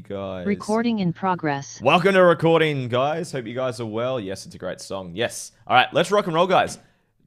Guys. Recording in progress. Welcome to recording, guys. Hope you guys are well. Yes, it's a great song. Yes. All right, let's rock and roll, guys.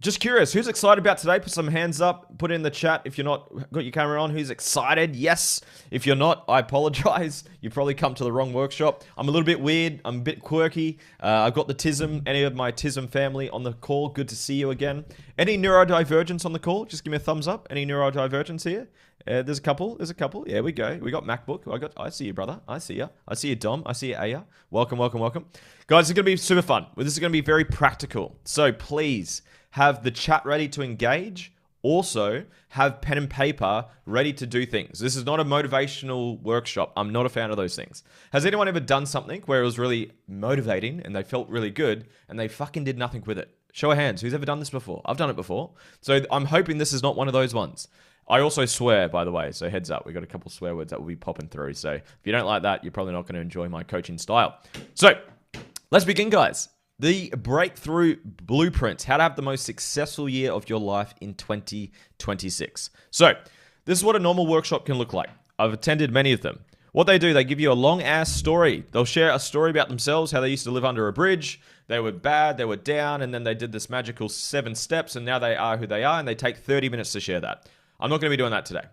Just curious, who's excited about today? Put some hands up. Put it in the chat if you're not got your camera on. Who's excited? Yes. If you're not, I apologize. You probably come to the wrong workshop. I'm a little bit weird. I'm a bit quirky. I've got the TISM, any of my TISM family on the call. Good to see you again. Any neurodivergence on the call? Just give me a thumbs up. Any neurodivergence here? There's a couple. Yeah, we go. We got MacBook. I see you, brother. I see you. I see you, Dom. I see you, Aya. Welcome. Guys, it's going to be super fun. This is going to be very practical. So please have the chat ready to engage. Also, have pen and paper ready to do things. This is not a motivational workshop. I'm not a fan of those things. Has anyone ever done something where it was really motivating and they felt really good and they fucking did nothing with it? Show of hands. Who's ever done this before? I've done it before. So I'm hoping this is not one of those ones. I also swear, by the way, so heads up. We've got a couple swear words that will be popping through. So if you don't like that, you're probably not going to enjoy my coaching style. So let's begin, guys. The breakthrough blueprint, how to have the most successful year of your life in 2026. So this is what a normal workshop can look like. I've attended many of them. What they do, they give you a long ass story. They'll share a story about themselves, how they used to live under a bridge. They were bad, they were down, and then they did this magical 7 steps, and now they are who they are, and they take 30 minutes to share that. I'm not going to be doing that today.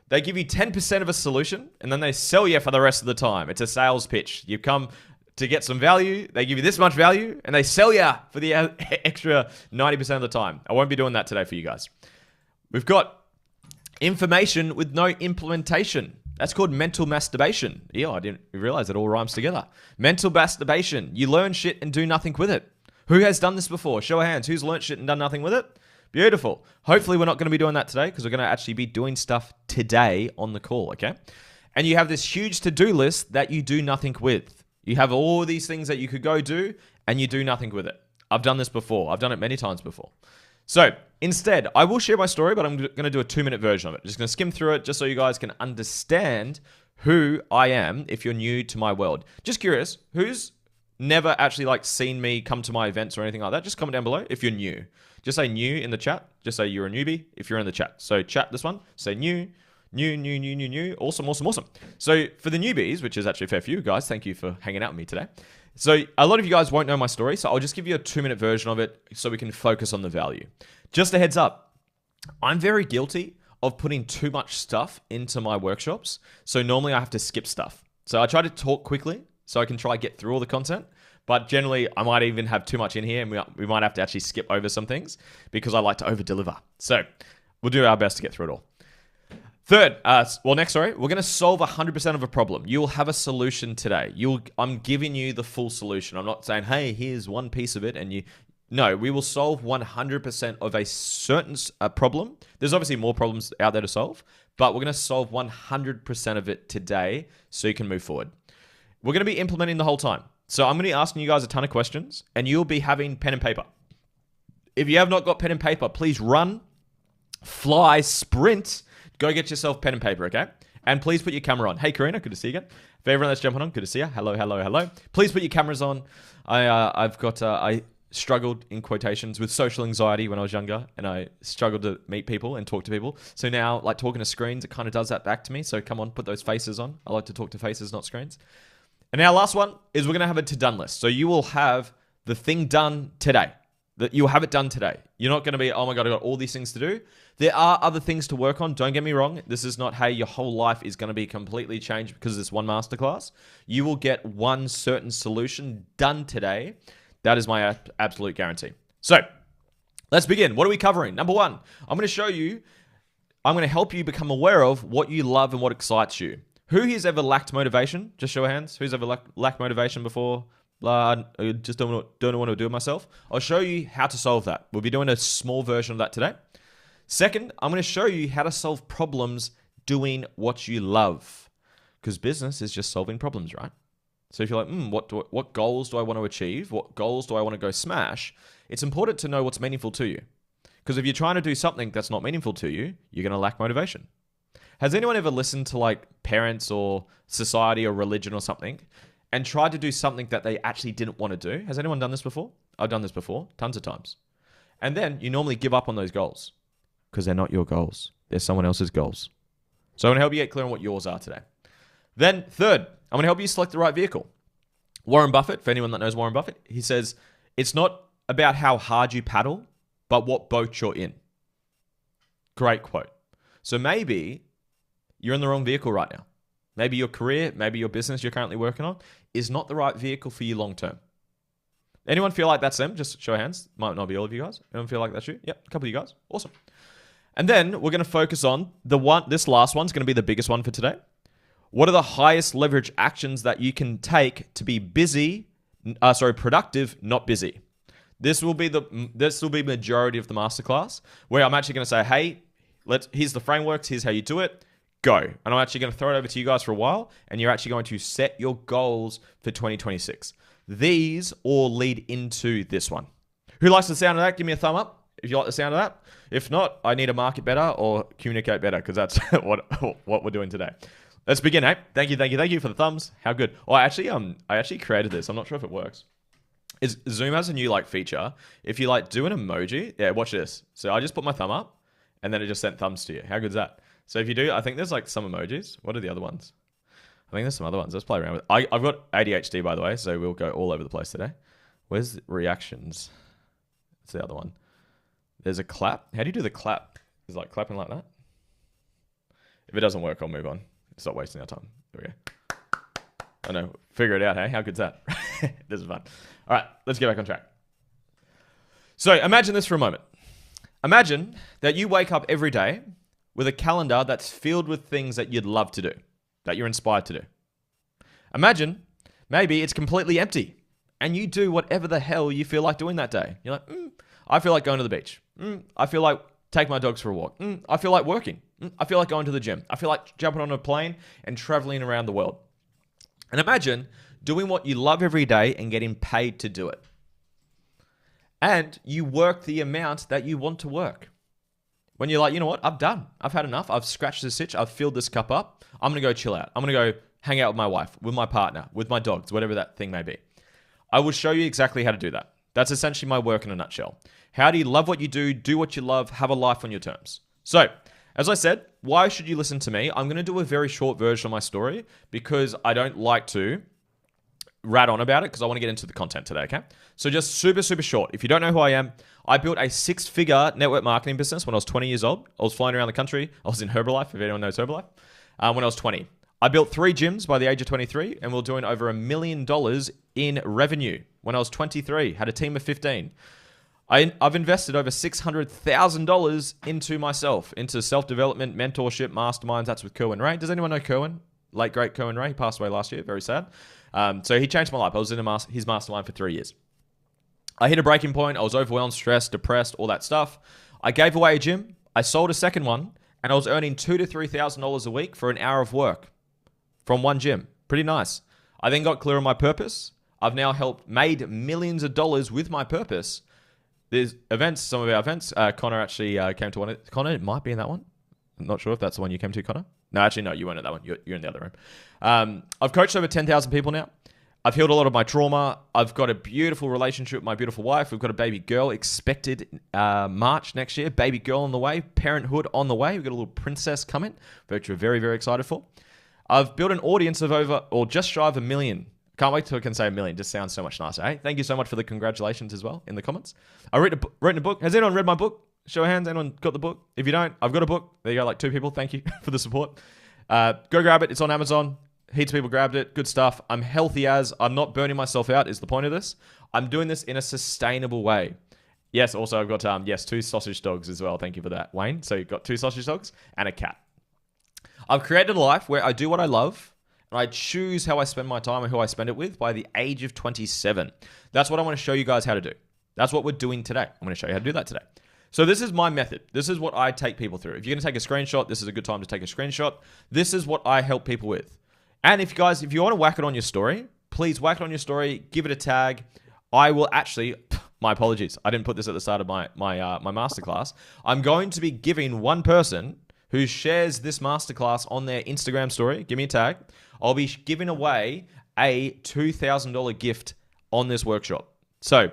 They give you 10% of a solution, and then they sell you for the rest of the time. It's a sales pitch. You come to get some value, they give you this much value, and they sell you for the extra 90% of the time. I won't be doing that today for you guys. We've got information with no implementation. That's called mental masturbation. Yeah, I didn't realize it all rhymes together. Mental masturbation. You learn shit and do nothing with it. Who has done this before? Show of hands. Who's learned shit and done nothing with it? Beautiful. Hopefully we're not going to be doing that today because we're going to actually be doing stuff today on the call, okay? And you have this huge to-do list that you do nothing with. You have all these things that you could go do and you do nothing with it. I've done this before. I've done it many times before. So instead, I will share my story, but I'm going to do a 2-minute version of it. Just going to skim through it just so you guys can understand who I am if you're new to my world. Just curious, who's never actually seen me come to my events or anything like that? Just comment down below if you're new. Just say new in the chat. Just say you're a newbie if you're in the chat. So chat this one. Say new. Awesome. So for the newbies, which is actually a fair few guys, thank you for hanging out with me today. So a lot of you guys won't know my story, so I'll just give you a 2-minute version of it so we can focus on the value. Just a heads up, I'm very guilty of putting too much stuff into my workshops. So normally I have to skip stuff. So I try to talk quickly so I can try to get through all the content. But generally, I might even have too much in here and we might have to actually skip over some things because I like to over-deliver. So we'll do our best to get through it all. Third, we're going to solve 100% of a problem. You will have a solution today. I'm giving you the full solution. I'm not saying, hey, here's one piece of it and you... No, we will solve 100% of a certain problem. There's obviously more problems out there to solve, but we're going to solve 100% of it today so you can move forward. We're going to be implementing the whole time. So I'm going to be asking you guys a ton of questions and you'll be having pen and paper. If you have not got pen and paper, please run, fly, sprint, go get yourself pen and paper, okay? And please put your camera on. Hey, Karina, good to see you again. For everyone that's jumping on, good to see you. Hello. Please put your cameras on. I struggled in quotations with social anxiety when I was younger and I struggled to meet people and talk to people. So now, talking to screens, it kind of does that back to me. So come on, put those faces on. I like to talk to faces, not screens. And our last one is we're going to have a to-done list. So you will have the thing done today. You'll have it done today. You're not going to be, oh my God, I've got all these things to do. There are other things to work on. Don't get me wrong. This is not, hey, your whole life is going to be completely changed because of this one masterclass. You will get one certain solution done today. That is my absolute guarantee. So let's begin. What are we covering? Number one, I'm going to help you become aware of what you love and what excites you. Who has ever lacked motivation? Just show of hands. Who's ever lacked motivation before? I just don't know what to do with myself. I'll show you how to solve that. We'll be doing a small version of that today. Second, I'm going to show you how to solve problems doing what you love. Because business is just solving problems, right? So if you're like, what goals do I want to achieve? What goals do I want to go smash? It's important to know what's meaningful to you. Because if you're trying to do something that's not meaningful to you, you're going to lack motivation. Has anyone ever listened to parents or society or religion or something and tried to do something that they actually didn't want to do? Has anyone done this before? I've done this before, tons of times. And then you normally give up on those goals because they're not your goals. They're someone else's goals. So I'm going to help you get clear on what yours are today. Then third, I'm going to help you select the right vehicle. Warren Buffett, for anyone that knows Warren Buffett, he says, it's not about how hard you paddle, but what boat you're in. Great quote. So maybe you're in the wrong vehicle right now. Maybe your career, maybe your business you're currently working on is not the right vehicle for you long term. Anyone feel like that's them? Just show of hands. Might not be all of you guys. Anyone feel like that's you? Yep, a couple of you guys. Awesome. And then we're going to focus on this last one's going to be the biggest one for today. What are the highest leverage actions that you can take to be productive, not busy? This will be majority of the masterclass, where I'm actually going to say, hey, here's the frameworks, here's how you do it, go. And I'm actually going to throw it over to you guys for a while, and you're actually going to set your goals for 2026. These all lead into this one. Who likes the sound of that? Give me a thumb up if you like the sound of that. If not, I need to market better or communicate better, because that's what we're doing today. Let's begin, eh? Thank you for the thumbs. How good. Oh, I actually created this. I'm not sure if it works. Zoom has a new feature. If you do an emoji, yeah, watch this. So I just put my thumb up, and then it just sent thumbs to you. How good is that? So if you do, I think there's some emojis. What are the other ones? I think there's some other ones. Let's play around with it. I've got ADHD, by the way, so we'll go all over the place today. Where's reactions? That's the other one. There's a clap. How do you do the clap? Is it clapping like that? If it doesn't work, I'll move on. Stop wasting our time. There we go. I know. Figure it out, hey? How good's that? This is fun. All right, let's get back on track. So imagine this for a moment. Imagine that you wake up every day with a calendar that's filled with things that you'd love to do, that you're inspired to do. Imagine maybe it's completely empty and you do whatever the hell you feel like doing that day. You're like, I feel like going to the beach. I feel like taking my dogs for a walk. I feel like working. I feel like going to the gym. I feel like jumping on a plane and traveling around the world. And imagine doing what you love every day and getting paid to do it. And you work the amount that you want to work. When you're like, you know what? I'm done. I've had enough. I've scratched this itch. I've filled this cup up. I'm going to go chill out. I'm going to go hang out with my wife, with my partner, with my dogs, whatever that thing may be. I will show you exactly how to do that. That's essentially my work in a nutshell. How do you love what you do what you love, have a life on your terms? So, as I said, why should you listen to me? I'm going to do a very short version of my story because I don't like to rat on about it because I want to get into the content today, okay? So just super, super short. If you don't know who I am, I built a 6-figure network marketing business when I was 20 years old. I was flying around the country. I was in Herbalife, if anyone knows Herbalife, when I was 20. I built 3 gyms by the age of 23, and we were doing over $1 million in revenue when I was 23. Had a team of 15. I've invested over $600,000 into myself, into self-development, mentorship, masterminds. That's with Kerwin Ray. Does anyone know Kerwin? Late, great Kerwin Ray. He passed away last year. Very sad. So he changed my life. I was in his mastermind for 3 years. I hit a breaking point. I was overwhelmed, stressed, depressed, all that stuff. I gave away a gym. I sold a second one, and I was earning $2,000 to $3,000 a week for an hour of work from one gym. Pretty nice. I then got clear on my purpose. I've now made millions of dollars with my purpose. There's events, some of our events. Connor actually came to one. Connor, it might be in that one. I'm not sure if that's the one you came to, Connor. No, actually, no, you weren't at that one. You're in the other room. I've coached over 10,000 people now. I've healed a lot of my trauma. I've got a beautiful relationship with my beautiful wife. We've got a baby girl expected March next year. Baby girl on the way. Parenthood on the way. We've got a little princess coming, which we're very, very excited for. I've built an audience of just shy of 1 million. Can't wait till I can say 1 million. Just sounds so much nicer, eh? Thank you so much for the congratulations as well in the comments. I've written a book. Has anyone read my book? Show of hands. Anyone got the book? If you don't, I've got a book. There you go, 2 people. Thank you for the support. Go grab it. It's on Amazon. Heaps of people grabbed it. Good stuff. I'm healthy as. I'm not burning myself out is the point of this. I'm doing this in a sustainable way. Yes, also I've got 2 sausage dogs as well. Thank you for that, Wayne. So you've got 2 sausage dogs and a cat. I've created a life where I do what I love and I choose how I spend my time and who I spend it with by the age of 27. That's what I want to show you guys how to do. That's what we're doing today. I'm going to show you how to do that today. So this is my method. This is what I take people through. If you're going to take a screenshot, this is a good time to take a screenshot. This is what I help people with. And if you want to whack it on your story, please whack it on your story, give it a tag. I will actually, my apologies, I didn't put this at the start of my masterclass. I'm going to be giving one person who shares this masterclass on their Instagram story, give me a tag, I'll be giving away a $2,000 gift on this workshop. So,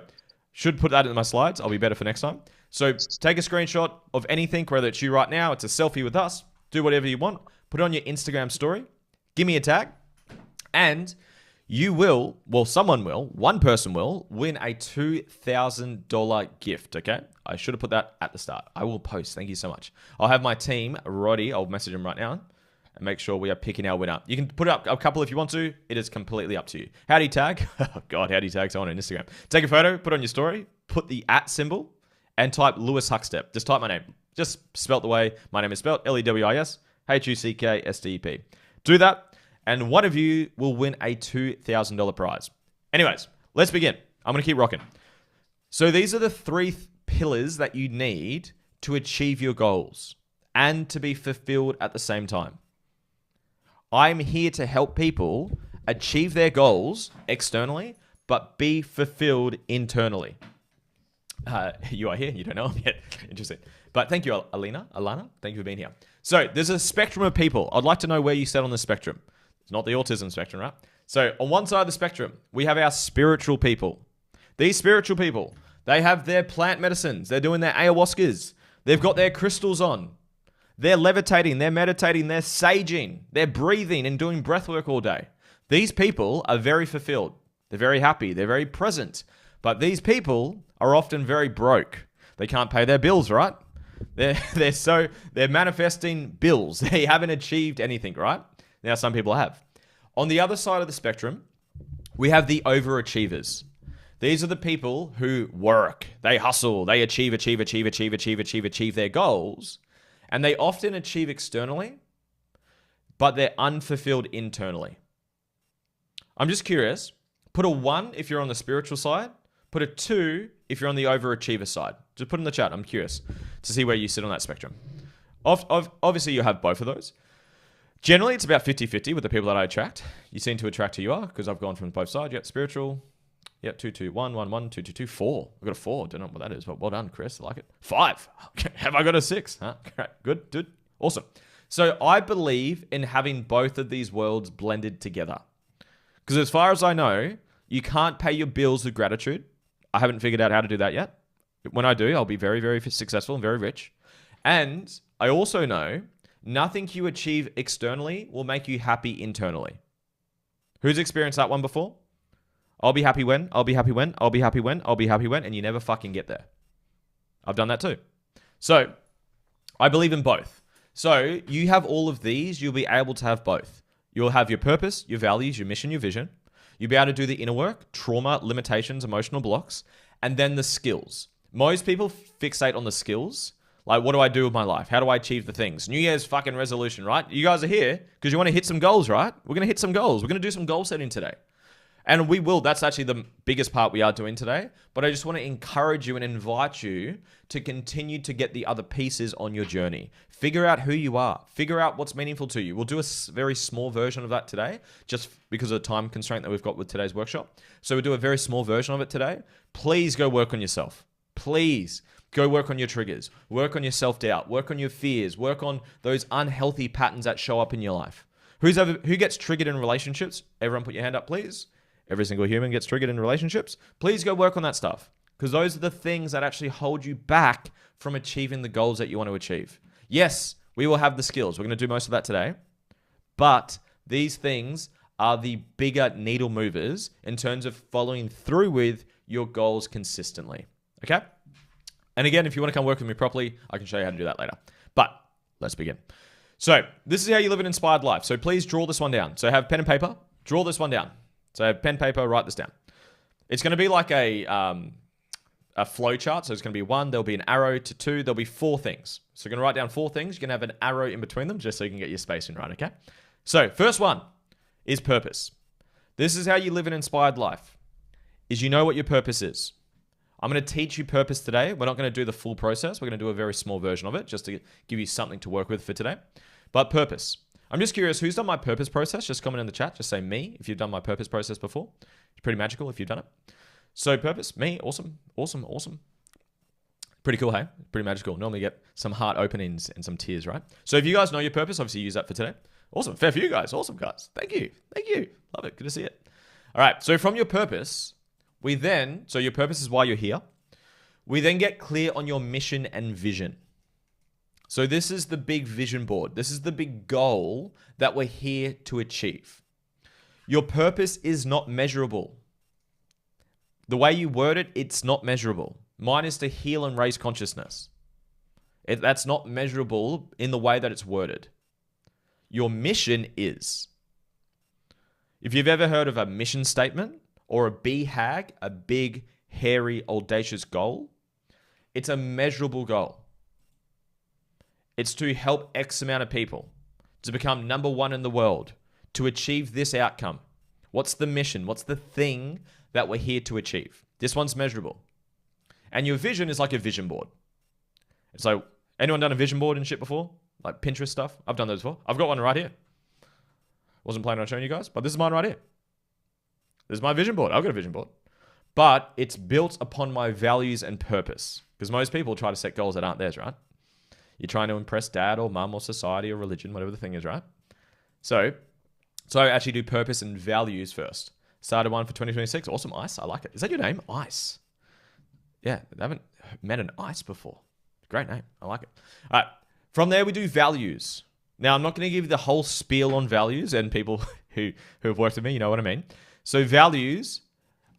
should put that in my slides. I'll be better for next time. So, take a screenshot of anything, whether it's you right now, it's a selfie with us, do whatever you want, put it on your Instagram story, give me a tag, And you will, well, someone will, one person will win a $2,000 gift, okay? I should have put that at the start. I will post. Thank you so much. I'll have my team, Roddy, I'll message him right now and make sure we are picking our winner. You can put up a couple if you want to. It is completely up to you. How do you tag? Oh, God, how do you tag someone on Instagram? Take a photo, put it on your story, put the @ symbol, and type Lewis Huckstep. Just type my name. Just spelt the way my name is spelt, Lewis Huckstep. Do that, and one of you will win a $2,000 prize. Anyways, let's begin. I'm going to keep rocking. So these are the 3 pillars that you need to achieve your goals and to be fulfilled at the same time. I'm here to help people achieve their goals externally, but be fulfilled internally. You are here. You don't know him yet. Interesting. But thank you, Alana. Thank you for being here. So there's a spectrum of people. I'd like to know where you sit on the spectrum. It's not the autism spectrum, right? So on one side of the spectrum, we have our spiritual people. These spiritual people, they have their plant medicines. They're doing their ayahuascas. They've got their crystals on. They're levitating. They're meditating. They're saging. They're breathing and doing breath work all day. These people are very fulfilled. They're very happy. They're very present. But these people are often very broke. They can't pay their bills, right? They're manifesting bills. They haven't achieved anything, right? Now, some people have. On the other side of the spectrum, we have the overachievers. These are the people who work. They hustle. They achieve their goals. And they often achieve externally, but they're unfulfilled internally. I'm just curious. Put a 1 if you're on the spiritual side. Put a 2 if you're on the overachiever side. Just put in the chat. I'm curious to see where you sit on that spectrum. Obviously, you have both of those. Generally, it's about 50-50 with the people that I attract. You seem to attract who you are because I've gone from both sides. Yep, spiritual. Yep, 2, 2, 1, 1, 1, 2, 2, 2, 4. I've got a 4. Don't know what that is, but well done, Chris. I like it. 5. Okay. Have I got a 6? Huh? Great. Good. Awesome. So I believe in having both of these worlds blended together. Because as far as I know, you can't pay your bills with gratitude. I haven't figured out how to do that yet. When I do, I'll be very, very successful and very rich. And I also know nothing you achieve externally will make you happy internally. Who's experienced that one before? I'll be happy when, and you never fucking get there. I've done that too. So I believe in both. So you have all of these, you'll be able to have both. You'll have your purpose, your values, your mission, your vision. You'll be able to do the inner work, trauma, limitations, emotional blocks, and then the skills. Most people fixate on the skills. Like, what do I do with my life? How do I achieve the things? New Year's fucking resolution, right? You guys are here because you want to hit some goals, right? We're going to hit some goals. We're going to do some goal setting today. And we will. That's actually the biggest part we are doing today. But I just want to encourage you and invite you to continue to get the other pieces on your journey. Figure out who you are. Figure out what's meaningful to you. We'll do a very small version of that today, just because of the time constraint that we've got with today's workshop. So we'll do a very small version of it today. Please go work on yourself. Please go work on your triggers. Work on your self-doubt. Work on your fears. Work on those unhealthy patterns that show up in your life. Who gets triggered in relationships? Everyone put your hand up, please. Every single human gets triggered in relationships. Please go work on that stuff, because those are the things that actually hold you back from achieving the goals that you want to achieve. Yes, we will have the skills. We're going to do most of that today. But these things are the bigger needle movers in terms of following through with your goals consistently. Okay? And again, if you want to come work with me properly, I can show you how to do that later. But let's begin. So this is how you live an inspired life. So please draw this one down. So have pen and paper. Draw this one down. So pen, paper, write this down. It's going to be like a flow chart. So it's going to be 1, there'll be an arrow, to 2, there'll be 4 things. So you're going to write down 4 things. You're going to have an arrow in between them just so you can get your spacing right, okay? So first one is purpose. This is how you live an inspired life, is you know what your purpose is. I'm going to teach you purpose today. We're not going to do the full process. We're going to do a very small version of it just to give you something to work with for today. But purpose. I'm just curious, who's done my purpose process? Just comment in the chat. Just say me if you've done my purpose process before. It's pretty magical if you've done it. So purpose, me, awesome. Pretty cool, hey? Pretty magical. Normally get some heart openings and some tears, right? So if you guys know your purpose, obviously use that for today. Awesome. Fair for you guys. Awesome, guys. Thank you. Love it. Good to see it. All right. So from your purpose, so your purpose is why you're here. We then get clear on your mission and vision. So this is the big vision board. This is the big goal that we're here to achieve. Your purpose is not measurable. The way you word it, it's not measurable. Mine is to heal and raise consciousness. That's not measurable in the way that it's worded. Your mission is. If you've ever heard of a mission statement or a BHAG, a big, hairy, audacious goal, it's a measurable goal. It's to help X amount of people to become number one in the world, to achieve this outcome. What's the mission? What's the thing that we're here to achieve? This one's measurable. And your vision is like a vision board. It's like, anyone done a vision board and shit before? Like Pinterest stuff? I've done those before. I've got one right here. Wasn't planning on showing you guys, but this is mine right here. This is my vision board. I've got a vision board. But it's built upon my values and purpose. Because most people try to set goals that aren't theirs, right? You're trying to impress dad or mum or society or religion, whatever the thing is, right? So I actually do purpose and values first. Started one for 2026. Awesome. Ice. I like it. Is that your name? Ice. Yeah. I haven't met an Ice before. Great name. I like it. All right. From there, we do values. Now, I'm not going to give you the whole spiel on values, and people who have worked with me, you know what I mean. So values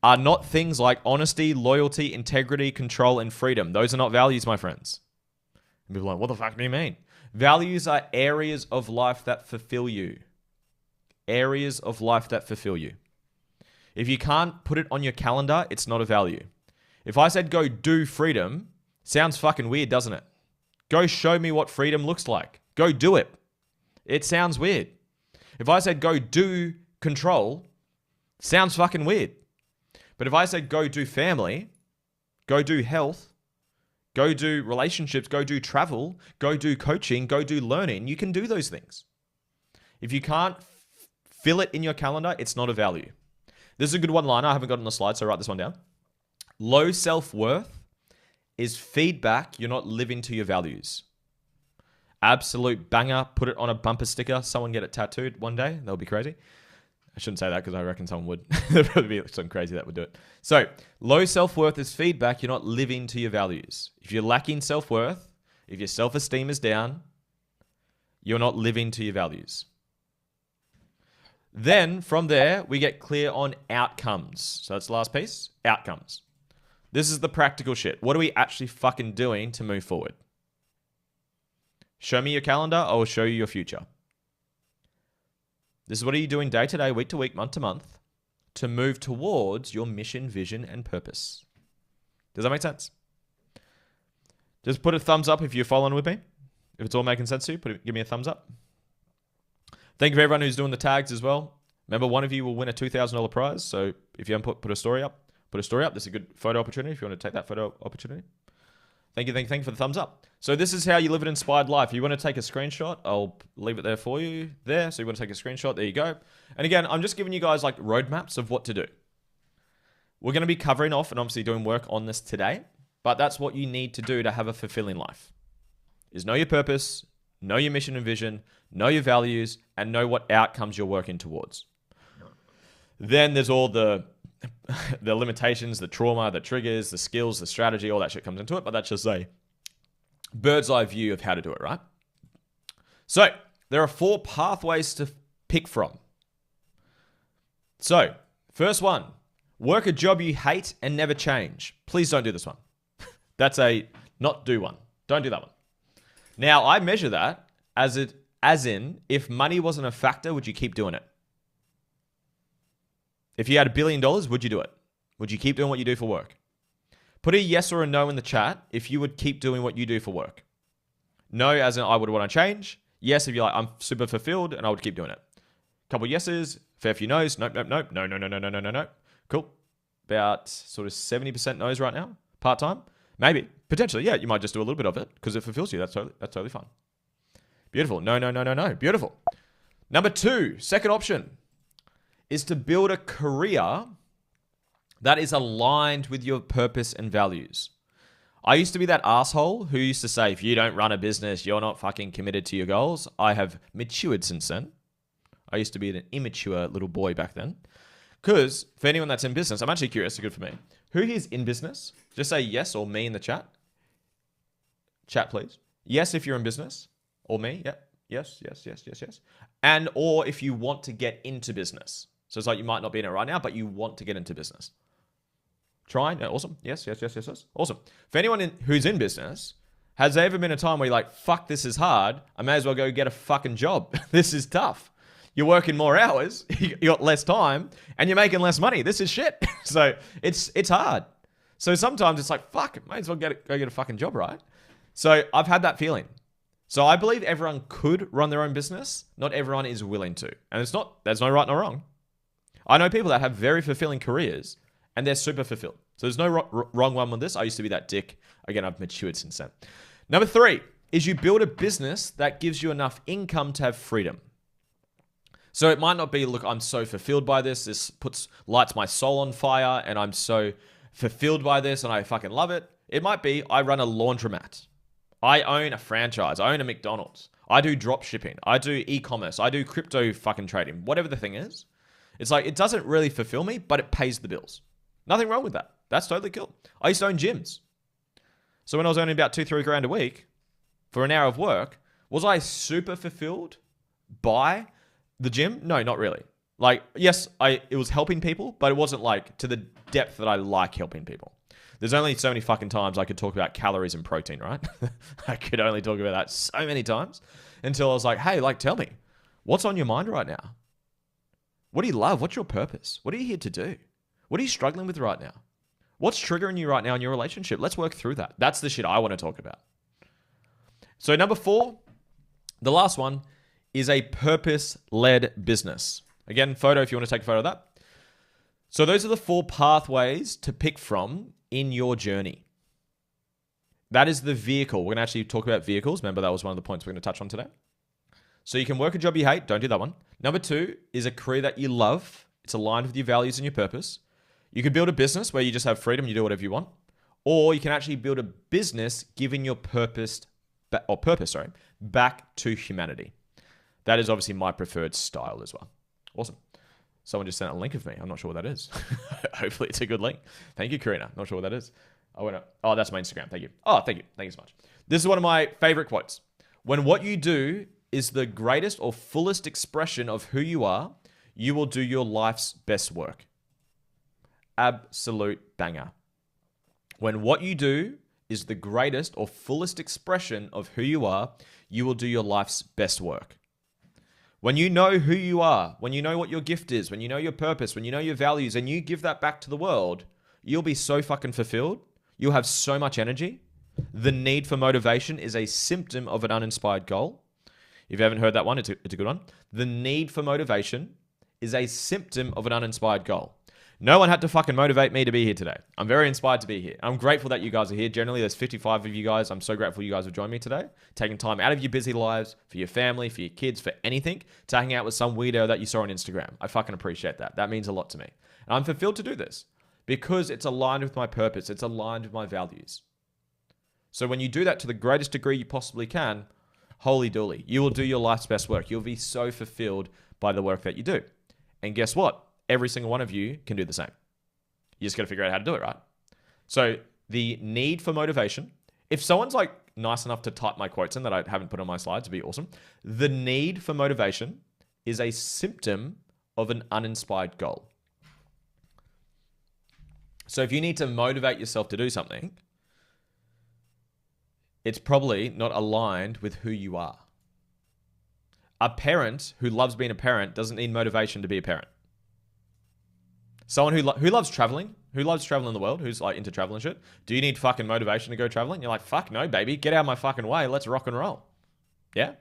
are not things like honesty, loyalty, integrity, control, and freedom. Those are not values, my friends. And people are like, what the fuck do you mean? Values are areas of life that fulfill you. Areas of life that fulfill you. If you can't put it on your calendar, it's not a value. If I said go do freedom, sounds fucking weird, doesn't it? Go show me what freedom looks like. Go do it. It sounds weird. If I said go do control, sounds fucking weird. But if I said go do family, go do health, go do relationships, go do travel, go do coaching, go do learning, you can do those things. If you can't fill it in your calendar, it's not a value. This is a good one-liner. I haven't got it on the slide, so write this one down. Low self-worth is feedback you're not living to your values. Absolute banger. Put it on a bumper sticker. Someone get it tattooed one day. That would be crazy. I shouldn't say that because I reckon someone would. There'd probably be some crazy that would do it. So, low self-worth is feedback you're not living to your values. If you're lacking self-worth, if your self-esteem is down, you're not living to your values. Then, from there, we get clear on outcomes. So that's the last piece. Outcomes. This is the practical shit. What are we actually fucking doing to move forward? Show me your calendar, I will show you your future. This is what are you doing day to day, week to week, month to month to move towards your mission, vision, and purpose. Does that make sense? Just put a thumbs up if you're following with me. If it's all making sense to you, give me a thumbs up. Thank you for everyone who's doing the tags as well. Remember, one of you will win a $2,000 prize. So if you haven't put a story up, put a story up. This is a good photo opportunity if you want to take that photo opportunity. Thank you for the thumbs up. So this is how you live an inspired life. You want to take a screenshot, I'll leave it there for you there. So you want to take a screenshot, there you go. And again, I'm just giving you guys like roadmaps of what to do. We're going to be covering off and obviously doing work on this today, but that's what you need to do to have a fulfilling life. Is know your purpose, know your mission and vision, know your values, and know what outcomes you're working towards. Then there's all the limitations, the trauma, the triggers, the skills, the strategy, all that shit comes into it. But that's just a bird's eye view of how to do it, right? So there are 4 pathways to pick from. So first one, work a job you hate and never change. Please don't do this one. That's a not do one. Don't do that one. Now I measure that as in if money wasn't a factor, would you keep doing it? If you had $1 billion, would you do it? Would you keep doing what you do for work? Put a yes or a no in the chat if you would keep doing what you do for work. No, as in I would want to change. Yes, if you're like, I'm super fulfilled and I would keep doing it. Couple yeses, fair few no's. Nope. No. Cool. About sort of 70% no's right now. Part-time. Maybe. Potentially, yeah, you might just do a little bit of it because it fulfills you. That's totally fine. Beautiful. No. Beautiful. Number 2, second option, is to build a career that is aligned with your purpose and values. I used to be that asshole who used to say, if you don't run a business, you're not fucking committed to your goals. I have matured since then. I used to be an immature little boy back then. Because for anyone that's in business, I'm actually curious, so good for me. Who here is in business? Just say yes or me in the chat. Chat, please. Yes, if you're in business. Or me. Yep. Yes. And or if you want to get into business. So it's like you might not be in it right now, but you want to get into business. Try. Yeah, awesome. Yes. Awesome. For anyone who's in business, has there ever been a time where you're like, fuck, this is hard. I may as well go get a fucking job. This is tough. You're working more hours, you got less time, and you're making less money. This is shit. So it's hard. So sometimes it's like, fuck, might as well go get a fucking job, right? So I've had that feeling. So I believe everyone could run their own business. Not everyone is willing to. And there's no right nor wrong. I know people that have very fulfilling careers and they're super fulfilled. So there's no wrong one with this. I used to be that dick. Again, I've matured since then. Number 3 is you build a business that gives you enough income to have freedom. So it might not be, look, I'm so fulfilled by this. This lights my soul on fire and I'm so fulfilled by this and I fucking love it. It might be, I run a laundromat. I own a franchise. I own a McDonald's. I do drop shipping. I do e-commerce. I do crypto fucking trading. Whatever the thing is. It's like, it doesn't really fulfill me, but it pays the bills. Nothing wrong with that. That's totally cool. I used to own gyms. So when I was earning about 2-3 grand a week for an hour of work, was I super fulfilled by the gym? No, not really. Like, yes, it was helping people, but it wasn't like to the depth that I like helping people. There's only so many fucking times I could talk about calories and protein, right? I could only talk about that so many times until I was like, hey, like, tell me, what's on your mind right now? What do you love? What's your purpose? What are you here to do? What are you struggling with right now? What's triggering you right now in your relationship? Let's work through that. That's the shit I want to talk about. So number 4, the last one, is a purpose-led business. Again, photo if you want to take a photo of that. So those are the 4 pathways to pick from in your journey. That is the vehicle. We're going to actually talk about vehicles. Remember, that was one of the points we're going to touch on today. So you can work a job you hate. Don't do that one. Number 2 is a career that you love. It's aligned with your values and your purpose. You could build a business where you just have freedom. You do whatever you want. Or you can actually build a business giving your purpose back to humanity. That is obviously my preferred style as well. Awesome. Someone just sent a link of me. I'm not sure what that is. Hopefully it's a good link. Thank you, Karina. Not sure what that is. Oh, that's my Instagram. Thank you. Oh, thank you. Thank you so much. This is one of my favorite quotes. When what you do is the greatest or fullest expression of who you are, you will do your life's best work. Absolute banger. When what you do is the greatest or fullest expression of who you are, you will do your life's best work. When you know who you are, when you know what your gift is, when you know your purpose, when you know your values, and you give that back to the world, you'll be so fucking fulfilled. You'll have so much energy. The need for motivation is a symptom of an uninspired goal. If you haven't heard that one, it's a good one. The need for motivation is a symptom of an uninspired goal. No one had to fucking motivate me to be here today. I'm very inspired to be here. I'm grateful that you guys are here. Generally, there's 55 of you guys. I'm so grateful you guys have joined me today. Taking time out of your busy lives, for your family, for your kids, for anything, to hang out with some weirdo that you saw on Instagram. I fucking appreciate that. That means a lot to me. And I'm fulfilled to do this because it's aligned with my purpose. It's aligned with my values. So when you do that to the greatest degree you possibly can, holy dooly, you will do your life's best work. You'll be so fulfilled by the work that you do. And guess what? Every single one of you can do the same. You just got to figure out how to do it, right? So the need for motivation, if someone's like nice enough to type my quotes in that I haven't put on my slides, it'd be awesome. The need for motivation is a symptom of an uninspired goal. So if you need to motivate yourself to do something, it's probably not aligned with who you are. A parent who loves being a parent doesn't need motivation to be a parent. Someone who loves traveling, who loves traveling the world, who's like into travel and shit. Do you need fucking motivation to go traveling? You're like, fuck no, baby. Get out of my fucking way. Let's rock and roll. Yeah?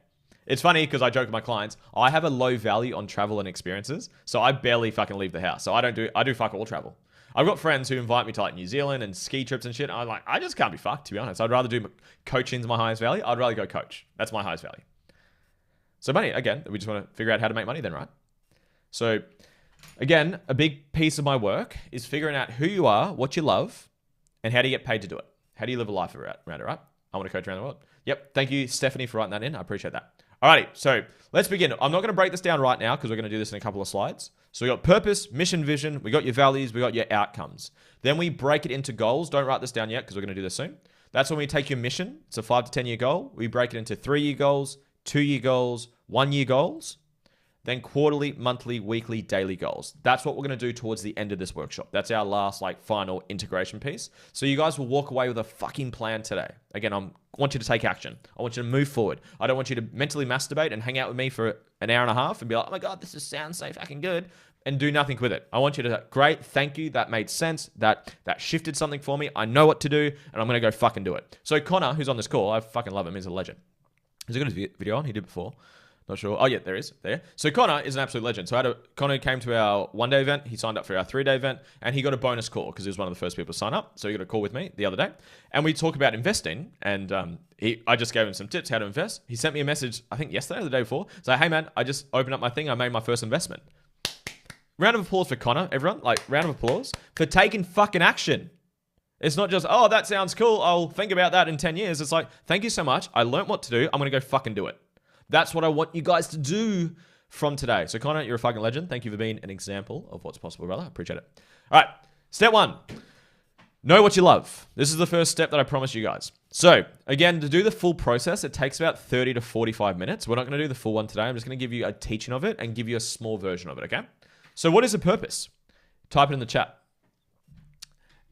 It's funny because I joke with my clients, I have a low value on travel and experiences, so I barely fucking leave the house. So I do fuck all travel. I've got friends who invite me to like New Zealand and ski trips and shit. I'm like, I just can't be fucked, to be honest. I'd rather do coaching's my highest value. I'd rather go coach. That's my highest value. So money, again, we just want to figure out how to make money then, right? So again, a big piece of my work is figuring out who you are, what you love, and how do you get paid to do it? How do you live a life around it, right? I want to coach around the world. Yep. Thank you, Stephanie, for writing that in. I appreciate that. Alrighty, so let's begin. I'm not going to break this down right now because we're going to do this in a couple of slides. So we got purpose, mission, vision. We got your values. We got your outcomes. Then we break it into goals. Don't write this down yet because we're going to do this soon. That's when we take your mission. It's a 5 to 10 year goal. We break it into 3-year goals, 2-year goals, 1-year goals. then quarterly, monthly, weekly, daily goals. That's what we're going to do towards the end of this workshop. That's our last final integration piece. So you guys will walk away with a fucking plan today. Again, I want you to take action. I want you to move forward. I don't want you to mentally masturbate and hang out with me for an hour and a half and be like, oh my God, this just sounds so fucking good, and do nothing with it. I want you to, great, thank you, that made sense, that shifted something for me, I know what to do, and I'm going to go fucking do it. So Connor, who's on this call, I fucking love him, he's a legend. Has he got his video on? He did before. Not sure. Oh, yeah, there is. There. So Connor is an absolute legend. So Connor came to our 1-day event. He signed up for our 3-day event. And he got a bonus call because he was one of the first people to sign up. So he got a call with me the other day. And we talk about investing. And I just gave him some tips how to invest. He sent me a message, I think yesterday or the day before. So, hey, man, I just opened up my thing. I made my first investment. Round of applause for Connor, everyone. Round of applause for taking fucking action. It's not just, oh, that sounds cool. I'll think about that in 10 years. It's like, thank you so much. I learned what to do. I'm going to go fucking do it. That's what I want you guys to do from today. So Connor, you're a fucking legend. Thank you for being an example of what's possible, brother. I appreciate it. All right. Step 1. Know what you love. This is the first step that I promised you guys. So again, to do the full process, it takes about 30 to 45 minutes. We're not going to do the full one today. I'm just going to give you a teaching of it and give you a small version of it, okay? So what is a purpose? Type it in the chat.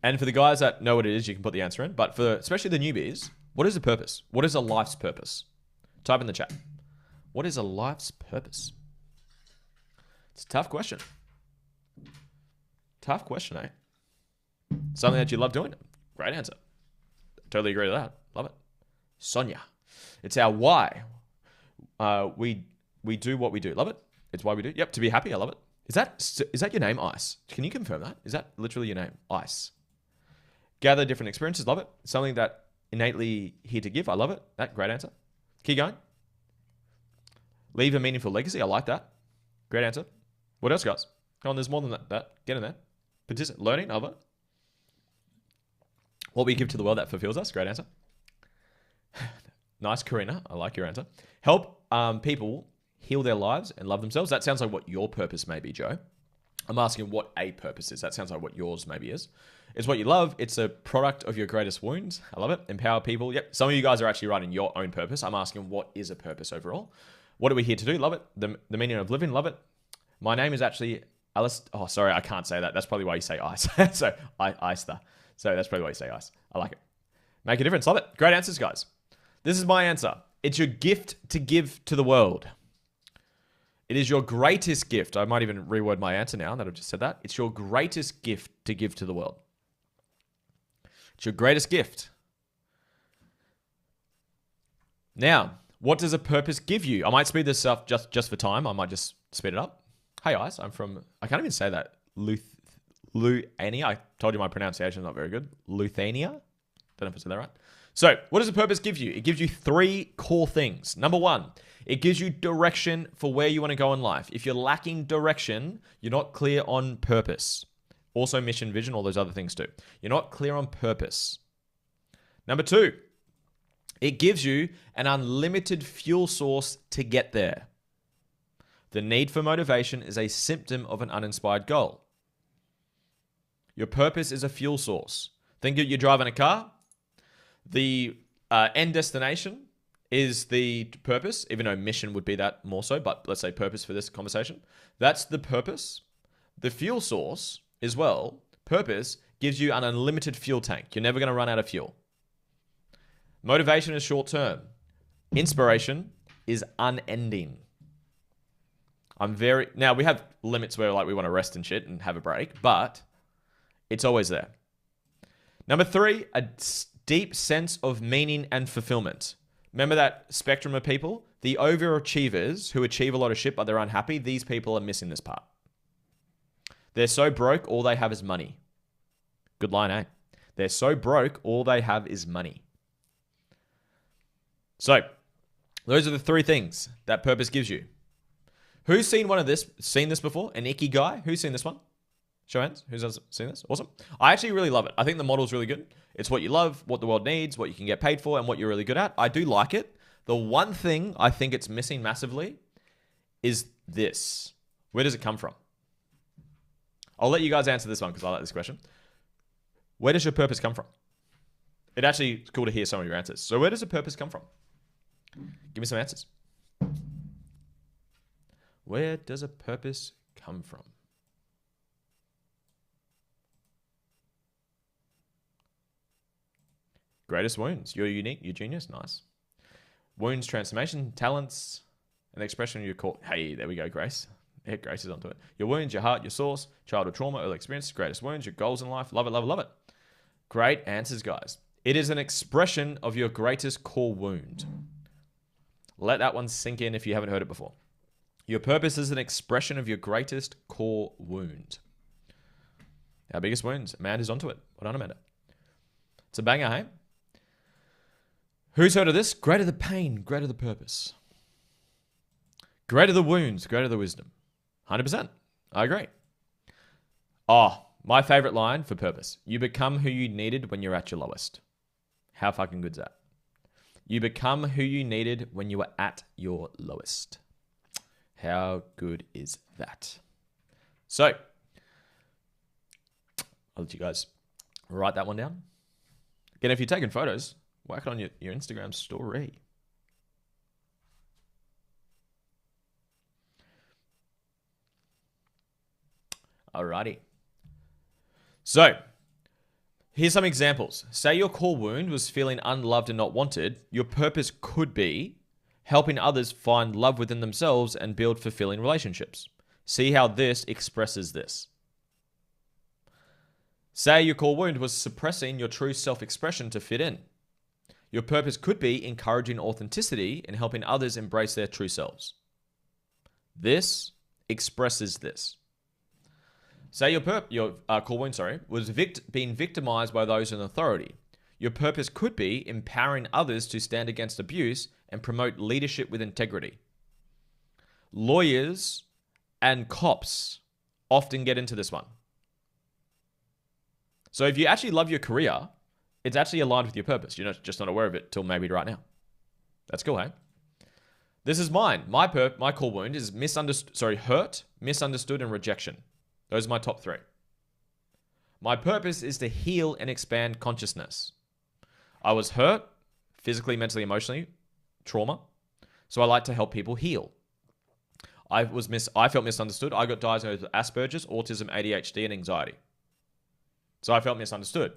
And for the guys that know what it is, you can put the answer in. But for especially the newbies, what is a purpose? What is a life's purpose? Type in the chat. What is a life's purpose? It's a tough question. Tough question, eh? Something that you love doing? Great answer. Totally agree with that. Love it. Sonia. It's our why. We do what we do. Love it. It's why we do. Yep, to be happy. I love it. Is that your name, Ice? Can you confirm that? Is that literally your name, Ice? Gather different experiences. Love it. Something that innately here to give. I love it. That great answer. Keep going. Leave a meaningful legacy. I like that. Great answer. What else, guys? Come on, there's more than that. Get in there. Participate. Learning. Love it. What we give to the world that fulfills us. Great answer. Nice, Karina. I like your answer. Help people heal their lives and love themselves. That sounds like what your purpose may be, Joe. I'm asking what a purpose is. That sounds like what yours maybe is. It's what you love. It's a product of your greatest wounds. I love it. Empower people. Yep. Some of you guys are actually writing your own purpose. I'm asking what is a purpose overall? What are we here to do? Love it. The meaning of living. Love it. My name is actually Alice. Oh, sorry. I can't say that. That's probably why you say ice. So Ice. So that's probably why you say ice. I like it. Make a difference. Love it. Great answers, guys. This is my answer. It's your gift to give to the world. It is your greatest gift. I might even reword my answer now that I've just said that. It's your greatest gift to give to the world. It's your greatest gift. Now, what does a purpose give you? I might speed this up just for time. I might just speed it up. Hey, guys, I'm from, I can't even say that. Lithuania. I told you my pronunciation is not very good. Lithuania. Don't know if I said that right. So, what does a purpose give you? It gives you 3 core things. Number 1, it gives you direction for where you want to go in life. If you're lacking direction, you're not clear on purpose. Also, mission, vision, all those other things too. You're not clear on purpose. Number 2, it gives you an unlimited fuel source to get there. The need for motivation is a symptom of an uninspired goal. Your purpose is a fuel source. Think you're driving a car. The end destination is the purpose, even though mission would be that more so, but let's say purpose for this conversation. That's the purpose. The fuel source as well, purpose, gives you an unlimited fuel tank. You're never going to run out of fuel. Motivation is short term. Inspiration is unending. Now we have limits where we want to rest and shit and have a break, but it's always there. Number 3, a deep sense of meaning and fulfillment. Remember that spectrum of people? The overachievers who achieve a lot of shit but they're unhappy, these people are missing this part. They're so broke, all they have is money. Good line, eh? They're so broke, all they have is money. So, those are the 3 things that purpose gives you. Who's seen this before? An ikigai? Who's seen this one? Show hands. Who's seen this? Awesome. I actually really love it. I think the model's really good. It's what you love, what the world needs, what you can get paid for, and what you're really good at. I do like it. The one thing I think it's missing massively is this. Where does it come from? I'll let you guys answer this one because I like this question. Where does your purpose come from? It actually is cool to hear some of your answers. So where does the purpose come from? Give me some answers. Where does a purpose come from? Greatest wounds. You're unique. You're genius. Nice. Wounds, transformation, talents, and the expression of your core. Hey, there we go, Grace. Yeah, Grace is onto it. Your wounds, your heart, your source, childhood trauma, early experiences, greatest wounds, your goals in life. Love it, love it, love it. Great answers, guys. It is an expression of your greatest core wound. Let that one sink in if you haven't heard it before. Your purpose is an expression of your greatest core wound. Our biggest wounds. Amanda's onto it. Well done, Amanda. It's a banger, hey? Who's heard of this? Greater the pain, greater the purpose. Greater the wounds, greater the wisdom. 100%. I agree. Oh, my favorite line for purpose. You become who you needed when you're at your lowest. How fucking good's that? You become who you needed when you were at your lowest. How good is that? So, I'll let you guys write that one down. Again, if you're taking photos, whack it on your Instagram story. Alrighty. So, here's some examples. Say your core wound was feeling unloved and not wanted. Your purpose could be helping others find love within themselves and build fulfilling relationships. See how this expresses this. Say your core wound was suppressing your true self-expression to fit in. Your purpose could be encouraging authenticity and helping others embrace their true selves. This expresses this. Say your core wound, was being victimized by those in authority. Your purpose could be empowering others to stand against abuse and promote leadership with integrity. Lawyers and cops often get into this one. So if you actually love your career, it's actually aligned with your purpose. You're just not aware of it till maybe right now. That's cool, hey? This is mine. My core wound is hurt, misunderstood, and rejection. Those are my top three. My purpose is to heal and expand consciousness. I was hurt, physically, mentally, emotionally, trauma. So I like to help people heal. I felt misunderstood. I got diagnosed with Asperger's, autism, ADHD, and anxiety. So I felt misunderstood.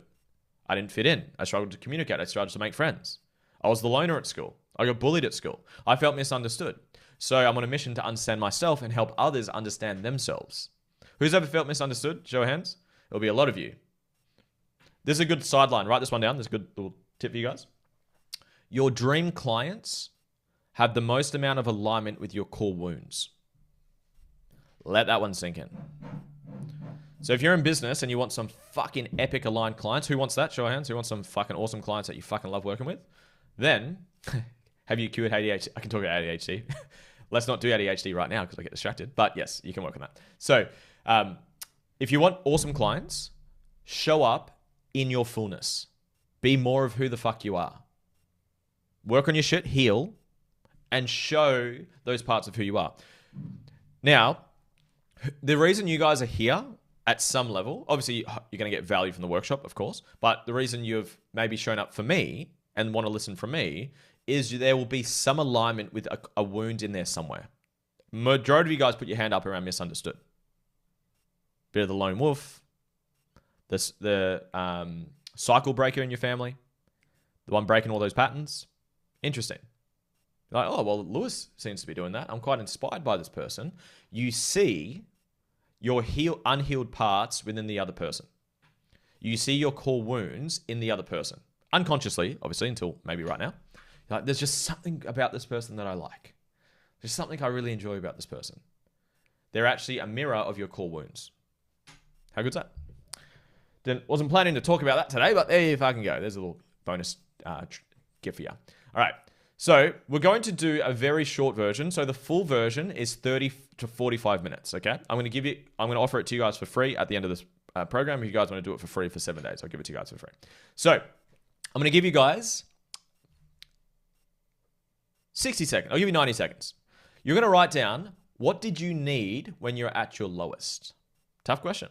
I didn't fit in. I struggled to communicate. I struggled to make friends. I was the loner at school. I got bullied at school. I felt misunderstood. So I'm on a mission to understand myself and help others understand themselves. Who's ever felt misunderstood? Show of hands. It'll be a lot of you. This is a good sideline. Write this one down. This is a good little tip for you guys. Your dream clients have the most amount of alignment with your core wounds. Let that one sink in. So if you're in business and you want some fucking epic aligned clients, who wants that? Show of hands. Who wants some fucking awesome clients that you fucking love working with? Then, have you cured ADHD? I can talk about ADHD. Let's not do ADHD right now because I get distracted. But yes, you can work on that. So if you want awesome clients, show up in your fullness. Be more of who the fuck you are. Work on your shit, heal, and show those parts of who you are. Now, the reason you guys are here at some level, obviously you're going to get value from the workshop, of course, but the reason you've maybe shown up for me and want to listen from me is there will be some alignment with a wound in there somewhere. Majority of you guys put your hand up around misunderstood. Bit of the lone wolf, the cycle breaker in your family, the one breaking all those patterns. Interesting. Like, oh, well, Lewis seems to be doing that. I'm quite inspired by this person. You see your unhealed parts within the other person. You see your core wounds in the other person. Unconsciously, obviously, until maybe right now. Like, there's just something about this person that I like. There's something I really enjoy about this person. They're actually a mirror of your core wounds. How good's that? Wasn't planning to talk about that today, but there you fucking go. There's a little bonus gift for you. All right. So we're going to do a very short version. So the full version is 30 to 45 minutes, okay? I'm going to offer it to you guys for free at the end of this program. If you guys want to do it for free for 7 days, I'll give it to you guys for free. So I'm going to give you guys 60 seconds. I'll give you 90 seconds. You're going to write down, what did you need when you're at your lowest? Tough question.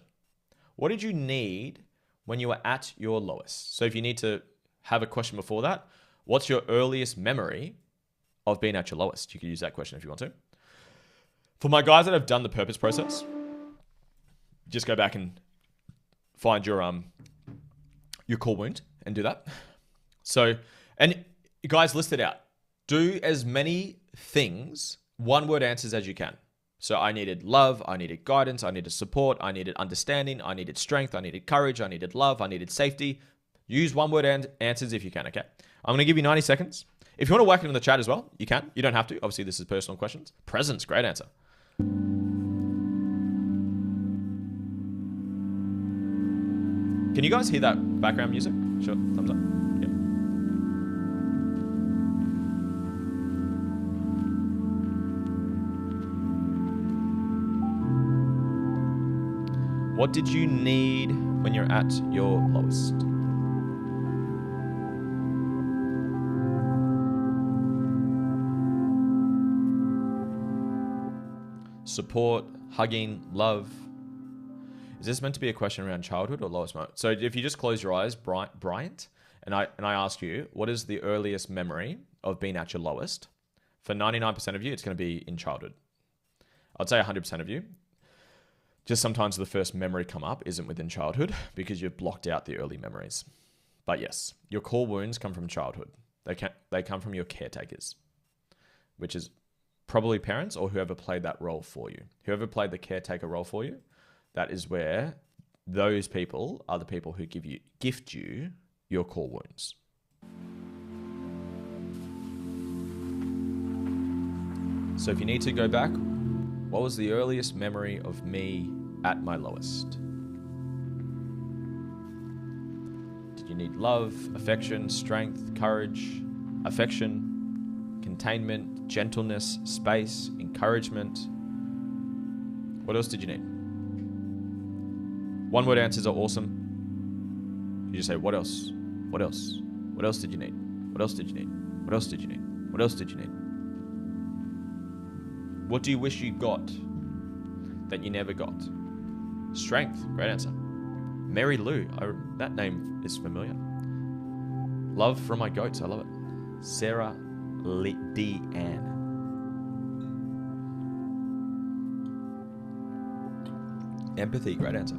What did you need when you were at your lowest? So if you need to have a question before that, what's your earliest memory of being at your lowest? You could use that question if you want to. For my guys that have done the purpose process, just go back and find your core wound and do that. So, and you guys, list it out. Do as many things, one-word answers as you can. So I needed love, I needed guidance, I needed support, I needed understanding, I needed strength, I needed courage, I needed love, I needed safety. Use one-word answers if you can, okay? I'm going to give you 90 seconds. If you want to whack it in the chat as well, you can. You don't have to. Obviously, this is personal questions. Presence, great answer. Can you guys hear that background music? Sure, thumbs up. Yep. What did you need when you're at your lowest? Support, hugging, love. Is this meant to be a question around childhood or lowest moment? So if you just close your eyes, Bryant, and I ask you, what is the earliest memory of being at your lowest? For 99% of you, it's going to be in childhood. I'd say 100% of you. Just sometimes the first memory come up isn't within childhood because you've blocked out the early memories. But yes, your core wounds come from childhood. They come from your caretakers, which is probably parents or whoever played that role for you. Whoever played the caretaker role for you, that is where those people are the people who gift you your core wounds. So if you need to go back, what was the earliest memory of me at my lowest? Did you need love, affection, strength, courage, affection, containment, gentleness, space, encouragement? What else did you need? One-word answers are awesome. You just say, what else? What else? What else did you need? What else did you need? What else did you need? What else did you need? What do you wish you got that you never got? Strength, great answer. Mary Lou, that name is familiar. Love from my goats, I love it. Sarah D. Ann. Empathy, great answer.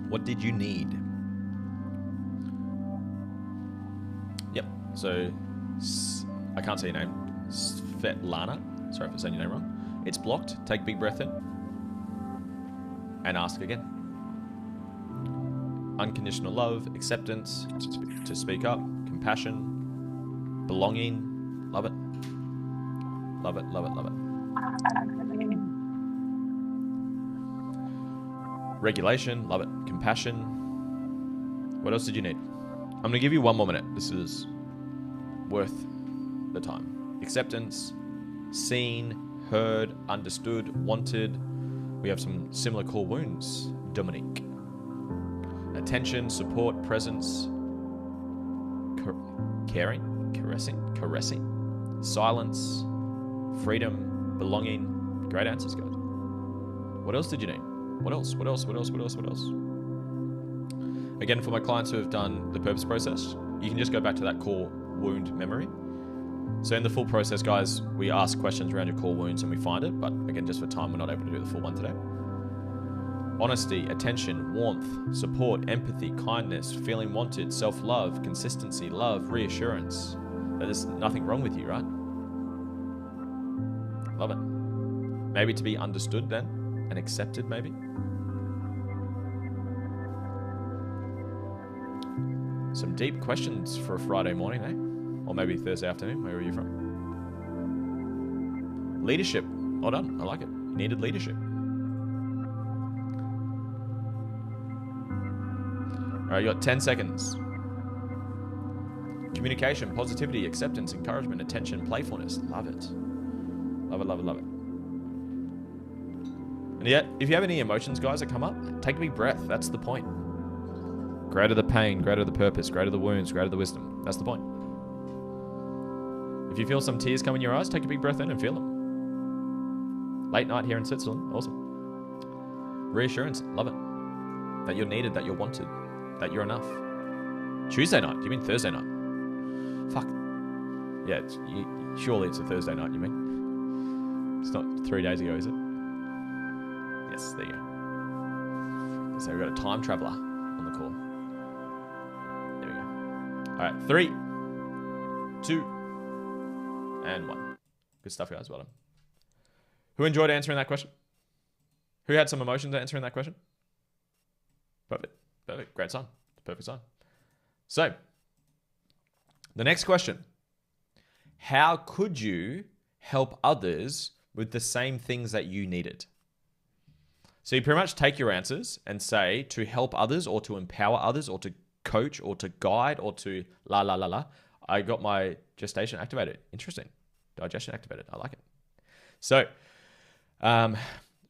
What did you need? Yep, so I can't say your name. Svetlana. Sorry if I'm saying your name wrong. It's blocked. Take a big breath in. And ask again. Unconditional love, acceptance, to speak up, compassion, belonging. Love it. Love it, love it, love it. Regulation, love it. Compassion. What else did you need? I'm going to give you one more minute. This is worth the time. Acceptance, seen, heard, understood, wanted. We have some similar core wounds. Dominique. Attention, support, presence, caring, caressing, silence, freedom, belonging. Great answers, guys. What else did you need? What else? What else? What else? What else? What else? Again, for my clients who have done the purpose process, you can just go back to that core wound memory. So in the full process, guys, we ask questions around your core wounds and we find it. But again, just for time, we're not able to do the full one today. Honesty, attention, warmth, support, empathy, kindness, feeling wanted, self-love, consistency, love, reassurance. That there's nothing wrong with you, right? Love it. Maybe to be understood then and accepted, maybe. Some deep questions for a Friday morning, eh? Or maybe Thursday afternoon. Where are you from? Leadership. Well done. I like it. You needed leadership. All right, you got 10 seconds. Communication, positivity, acceptance, encouragement, attention, playfulness. Love it. Love it, love it, love it. And yet, if you have any emotions, guys, that come up, take a big breath. That's the point. Greater the pain, greater the purpose, greater the wounds, greater the wisdom. That's the point. If you feel some tears come in your eyes, take a big breath in and feel them. Late night here in Switzerland. Awesome. Reassurance. Love it. That you're needed, that you're wanted, that you're enough. Tuesday night. Do you mean Thursday night? Fuck. Yeah, surely it's a Thursday night, you mean? It's not 3 days ago, is it? Yes, there you go. So we've got a time traveler on the call. There we go. All right, 3, 2, and 1. Good stuff, guys. Well done. Who enjoyed answering that question? Who had some emotions answering that question? Perfect. Perfect. Great sign. Perfect sign. So, the next question. How could you help others with the same things that you needed? So you pretty much take your answers and say to help others or to empower others or to coach or to guide or to la la la la. I got my gestation activated. Interesting. Digestion activated. I like it. So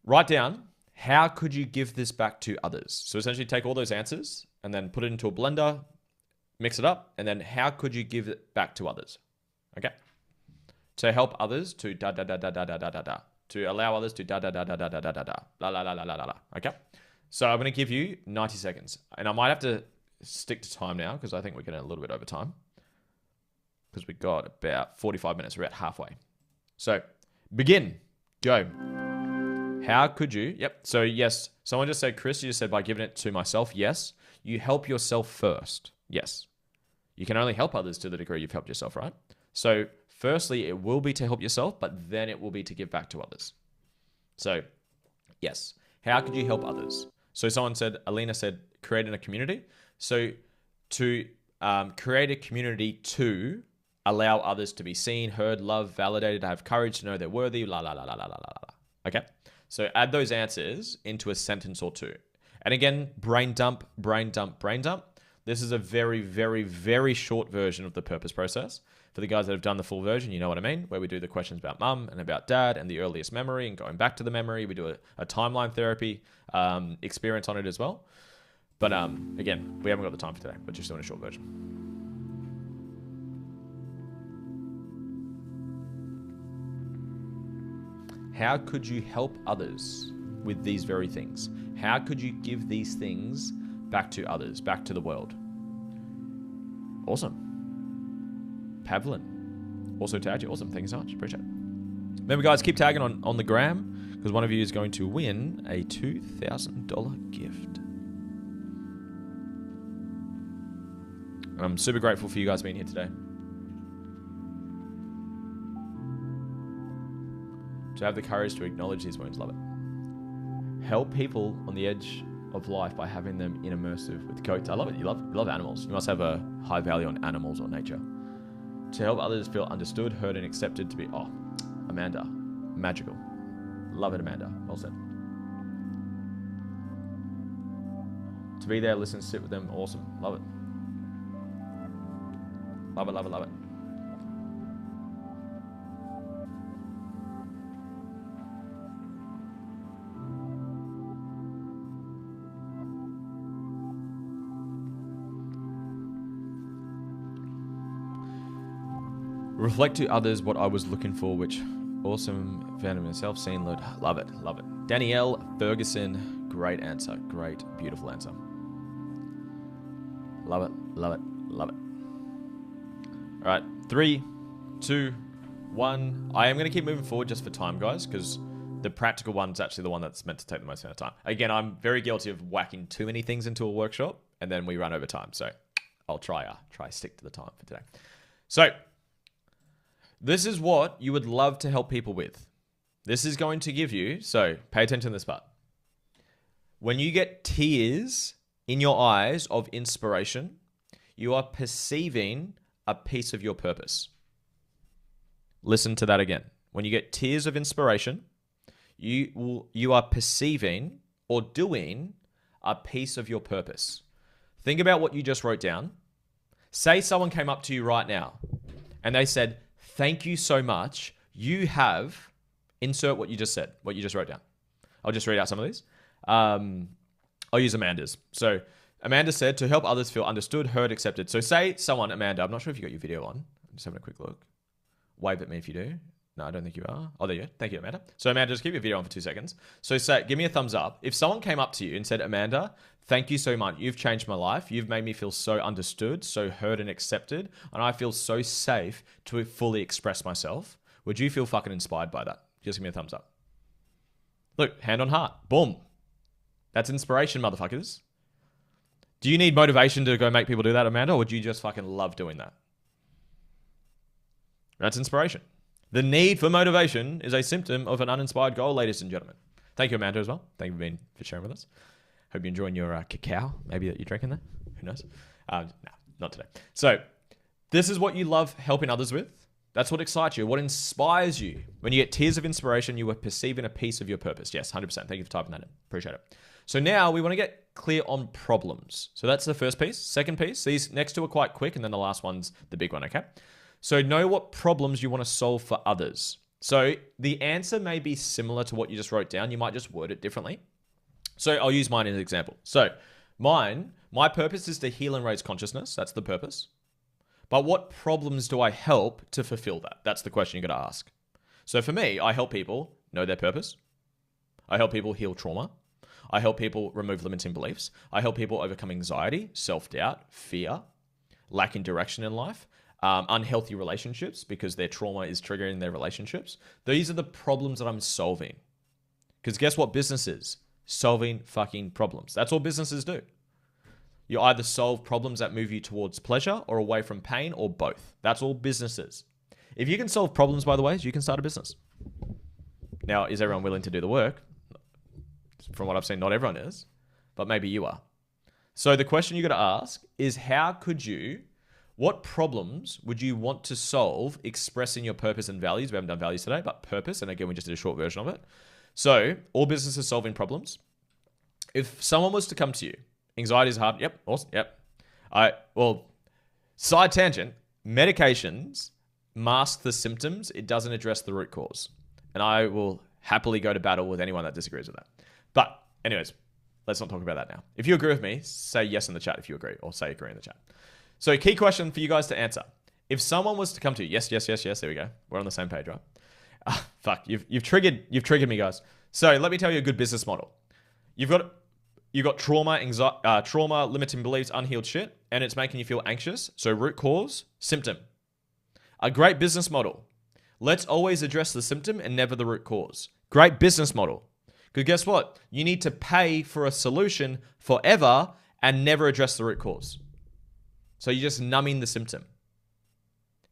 write down, how could you give this back to others? So essentially take all those answers and then put it into a blender, mix it up, and then how could you give it back to others? Okay? To help others to da da da da da da da da da. To allow others to da da da da da da da da da. La la la la la la la. Okay? So I'm going to give you 90 seconds. And I might have to stick to time now because I think we're getting a little bit over time. Because we got about 45 minutes. We're about halfway. So begin. Go. How could you? Yep. So yes, someone just said, Chris, you just said by giving it to myself. Yes. You help yourself first. Yes. You can only help others to the degree you've helped yourself, right? So firstly, it will be to help yourself, but then it will be to give back to others. So yes. How could you help others? So someone said, Alina said, creating a community. So to create a community to allow others to be seen, heard, loved, validated, to have courage, to know they're worthy, la, la, la, la, la, la, la. Okay? So add those answers into a sentence or two. And again, brain dump, brain dump, brain dump. This is a very, very, very short version of the purpose process. For the guys that have done the full version, you know what I mean, where we do the questions about mum and about dad and the earliest memory and going back to the memory. We do a timeline therapy experience on it as well. But again, we haven't got the time for today. We're just doing a short version. How could you help others with these very things? How could you give these things back to others, back to the world? Awesome. Pavlin also tagged you. Awesome. Thank you so much. Appreciate it. Remember, guys, keep tagging on the gram because one of you is going to win a $2,000 gift. And I'm super grateful for you guys being here today. To have the courage to acknowledge these wounds, love it. Help people on the edge of life by having them in immersive with goats. I love it. You love animals. You must have a high value on animals or nature. To help others feel understood, heard, and accepted to be, Amanda, magical. Love it, Amanda. Well said. To be there, listen, sit with them, awesome. Love it. Love it, love it, love it. Reflect to others what I was looking for, which awesome found in myself, seen, Lord. Love it, love it. Danielle Ferguson, great answer. Great, beautiful answer. Love it, love it, love it. All right, 3, 2, 1. I am going to keep moving forward just for time, guys, because the practical one's actually the one that's meant to take the most amount of time. Again, I'm very guilty of whacking too many things into a workshop, and then we run over time. So I'll try stick to the time for today. So this is what you would love to help people with. This is going to give you, so pay attention to this part. When you get tears in your eyes of inspiration, you are perceiving a piece of your purpose. Listen to that again. When you get tears of inspiration, you are perceiving or doing a piece of your purpose. Think about what you just wrote down. Say someone came up to you right now and they said, thank you so much. You have, insert what you just said, what you just wrote down. I'll just read out some of these. I'll use Amanda's. So Amanda said, to help others feel understood, heard, accepted. So say someone, Amanda, I'm not sure if you got your video on. I'm just having a quick look. Wave at me if you do. No, I don't think you are. Oh, there you go. Thank you, Amanda. So Amanda, just keep your video on for 2 seconds. So say, give me a thumbs up. If someone came up to you and said, Amanda, thank you so much. You've changed my life. You've made me feel so understood, so heard and accepted. And I feel so safe to fully express myself. Would you feel fucking inspired by that? Just give me a thumbs up. Look, hand on heart. Boom. That's inspiration, motherfuckers. Do you need motivation to go make people do that, Amanda? Or would you just fucking love doing that? That's inspiration. The need for motivation is a symptom of an uninspired goal, ladies and gentlemen. Thank you, Amanda, as well. Thank you for sharing with us. Hope you're enjoying your cacao, maybe that you're drinking there. Who knows? No, not today. So this is what you love helping others with. That's what excites you, what inspires you. When you get tears of inspiration, you are perceiving a piece of your purpose. Yes, 100%. Thank you for typing that in. Appreciate it. So now we want to get clear on problems. So that's the first piece. Second piece, these next two are quite quick, and then the last one's the big one, okay? So know what problems you want to solve for others. So the answer may be similar to what you just wrote down. You might just word it differently. So I'll use mine as an example. So my purpose is to heal and raise consciousness. That's the purpose. But what problems do I help to fulfill that? That's the question you got to ask. So for me, I help people know their purpose. I help people heal trauma. I help people remove limiting beliefs. I help people overcome anxiety, self-doubt, fear, lacking direction in life, unhealthy relationships because their trauma is triggering their relationships. These are the problems that I'm solving. Because guess what business is? Solving fucking problems. That's all businesses do. You either solve problems that move you towards pleasure or away from pain or both. That's all businesses. If you can solve problems, by the way, you can start a business. Now, is everyone willing to do the work? From what I've seen, not everyone is, but maybe you are. So the question you got to ask is what problems would you want to solve expressing your purpose and values? We haven't done values today, but purpose. And again, we just did a short version of it. So all businesses solving problems. If someone was to come to you, anxiety is hard. Yep. Awesome. Yep. Side tangent, medications mask the symptoms. It doesn't address the root cause. And I will happily go to battle with anyone that disagrees with that. But anyways, let's not talk about that now. If you agree with me, say yes in the chat if you agree, or say agree in the chat. So key question for you guys to answer. If someone was to come to you, yes, there we go. We're on the same page, right? Fuck, you've triggered me, guys. So let me tell you a good business model. You've got trauma, anxiety, trauma, limiting beliefs, unhealed shit, and it's making you feel anxious. So root cause, symptom. A great business model. Let's always address the symptom and never the root cause. Great business model. Because guess what? You need to pay for a solution forever and never address the root cause. So you're just numbing the symptom.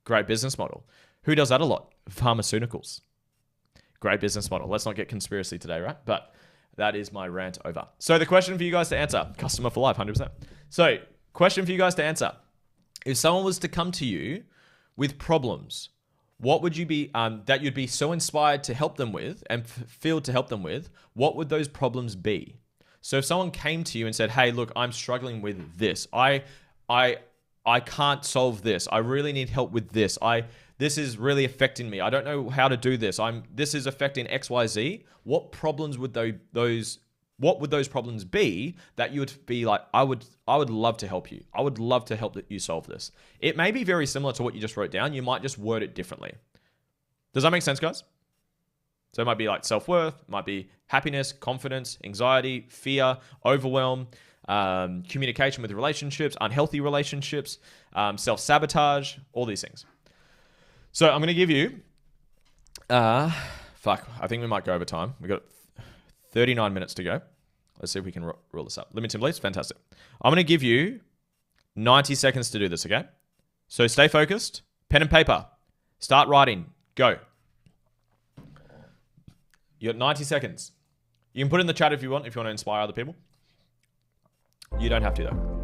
Great business model. Who does that a lot? Pharmaceuticals. Great business model. Let's not get conspiracy today, right? But that is my rant over. So the question for you guys to answer, customer for life, 100%. So question for you guys to answer. If someone was to come to you with problems, what would you be, that you'd be so inspired to help them with and feel to help them with, what would those problems be? So if someone came to you and said, hey, look, I'm struggling with this. I can't solve this. I really need help with this. This is really affecting me. I don't know how to do this. This is affecting XYZ. What problems would what would those problems be that you would be like, I would love to help you. I would love to help you solve this. It may be very similar to what you just wrote down. You might just word it differently. Does that make sense, guys? So it might be like self-worth, might be happiness, confidence, anxiety, fear, overwhelm, communication with relationships, unhealthy relationships, self-sabotage, all these things. So I'm going to give you, I think we might go over time. We've got 39 minutes to go. Let's see if we can rule this up. Limiting beliefs, fantastic. I'm going to give you 90 seconds to do this, okay? So stay focused, pen and paper, start writing, go. You got 90 seconds. You can put it in the chat if you want to inspire other people. You don't have to though.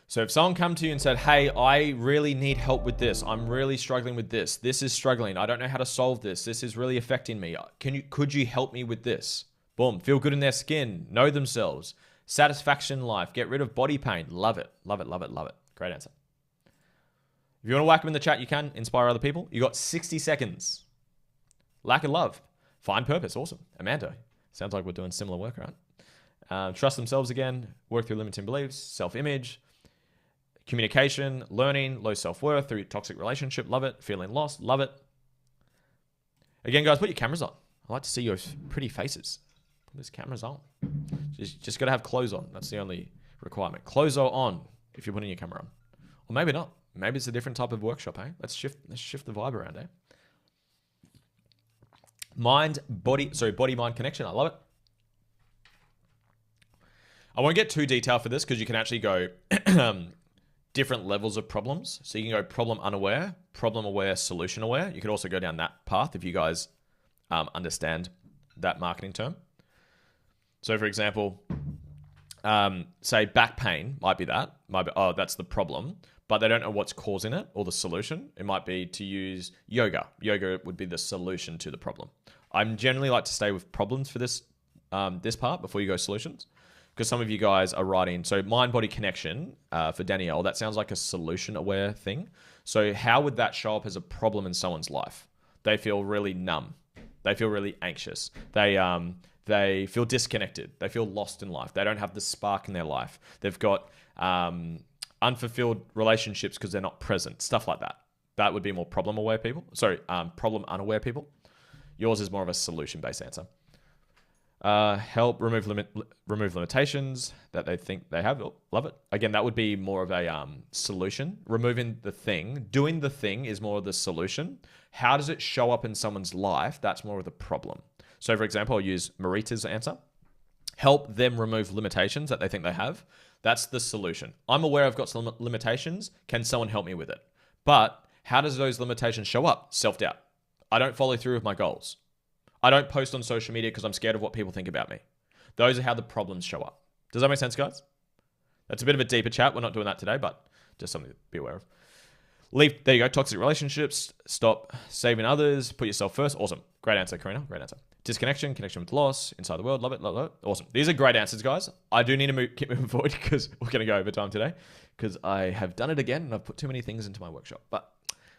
So if someone come to you and said, hey, I really need help with this. I'm really struggling with this. This is struggling. I don't know how to solve this. This is really affecting me. Could you help me with this? Boom. Feel good in their skin. Know themselves. Satisfaction in life. Get rid of body pain. Love it. Love it. Love it. Love it. Great answer. If you want to whack them in the chat, you can inspire other people. You got 60 seconds. Lack of love. Find purpose. Awesome. Amanda. Sounds like we're doing similar work, right? Trust themselves again. Work through limiting beliefs. Self-image. Communication, learning, low self-worth through toxic relationship. Love it. Feeling lost. Love it. Again, guys, put your cameras on. I like to see your pretty faces. Put those cameras on. Just got to have clothes on. That's the only requirement. Clothes are on if you're putting your camera on. Or maybe not. Maybe it's a different type of workshop, eh? Let's shift the vibe around, eh? Body-mind connection. I love it. I won't get too detailed for this because you can actually go different levels of problems. So you can go problem unaware, problem aware, solution aware. You could also go down that path if you guys understand that marketing term. So for example, say back pain might be that. Oh, that's the problem. But they don't know what's causing it or the solution. It might be to use yoga. Yoga would be the solution to the problem. I generally like to stay with problems for this part before you go solutions. Because some of you guys are writing, so mind-body connection for Danielle, that sounds like a solution-aware thing. So how would that show up as a problem in someone's life? They feel really numb. They feel really anxious. They feel disconnected. They feel lost in life. They don't have the spark in their life. They've got unfulfilled relationships because they're not present. Stuff like that. That would be more problem-aware people. Sorry, problem-unaware people. Yours is more of a solution-based answer. Help remove limitations that they think they have. Oh, love it. Again, that would be more of a solution. Removing the thing, doing the thing is more of the solution. How does it show up in someone's life? That's more of the problem. So for example, I'll use Marita's answer. Help them remove limitations that they think they have. That's the solution. I'm aware I've got some limitations. Can someone help me with it? But how does those limitations show up? Self-doubt. I don't follow through with my goals. I don't post on social media because I'm scared of what people think about me. Those are how the problems show up. Does that make sense, guys? That's a bit of a deeper chat. We're not doing that today, but just something to be aware of. There you go. Toxic relationships. Stop saving others. Put yourself first. Awesome. Great answer, Karina. Great answer. Disconnection. Connection with loss. Inside the world. Love it. Love it. Awesome. These are great answers, guys. I do need to keep moving forward because we're going to go over time today because I have done it again and I've put too many things into my workshop. But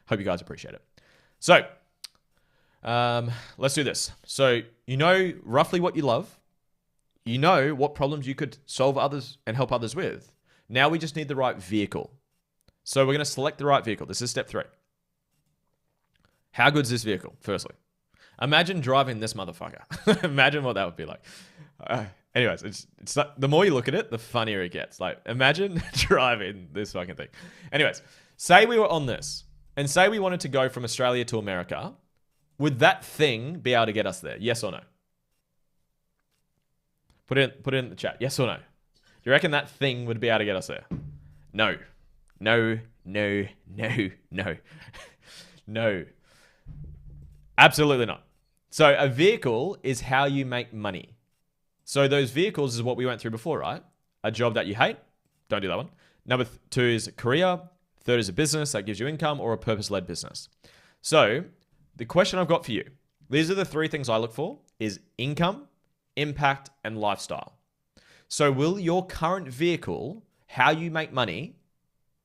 hope you guys appreciate it. So, let's do this. So you know roughly what you love. You know what problems you could solve others and help others with. Now we just need the right vehicle. So we're going to select the right vehicle. This is step 3. How good is this vehicle? Firstly, imagine driving this motherfucker. Imagine what that would be like. Anyways, it's like, the more you look at it, the funnier it gets. Like imagine driving this fucking thing. Anyways, say we were on this and say we wanted to go from Australia to America. Would that thing be able to get us there? Yes or no? Put it in the chat. Yes or no? Do you reckon that thing would be able to get us there? No. No. No. No. No. No. Absolutely not. So a vehicle is how you make money. So those vehicles is what we went through before, right? A job that you hate. Don't do that one. Number 2 is a career. 3rd is a business that gives you income or a purpose-led business. So the question I've got for you, these are the 3 things I look for, is income, impact, and lifestyle. So will your current vehicle, how you make money,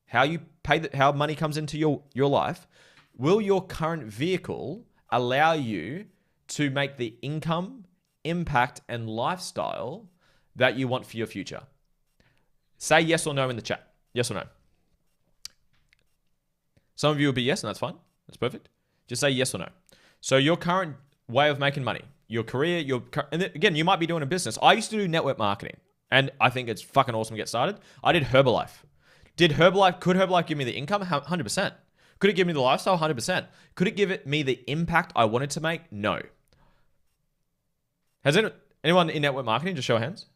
how you pay, how money comes into your life, will your current vehicle allow you to make the income, impact, and lifestyle that you want for your future? Say yes or no in the chat. Yes or no. Some of you will be yes, and that's fine. That's perfect. Just say yes or no. So your current way of making money, your career, and again, you might be doing a business. I used to do network marketing, and I think it's fucking awesome to get started. I did Herbalife. Could Herbalife give me the income? 100%. Could it give me the lifestyle? 100%. Could it give me the impact I wanted to make? No. Has anyone in network marketing? Just show of hands.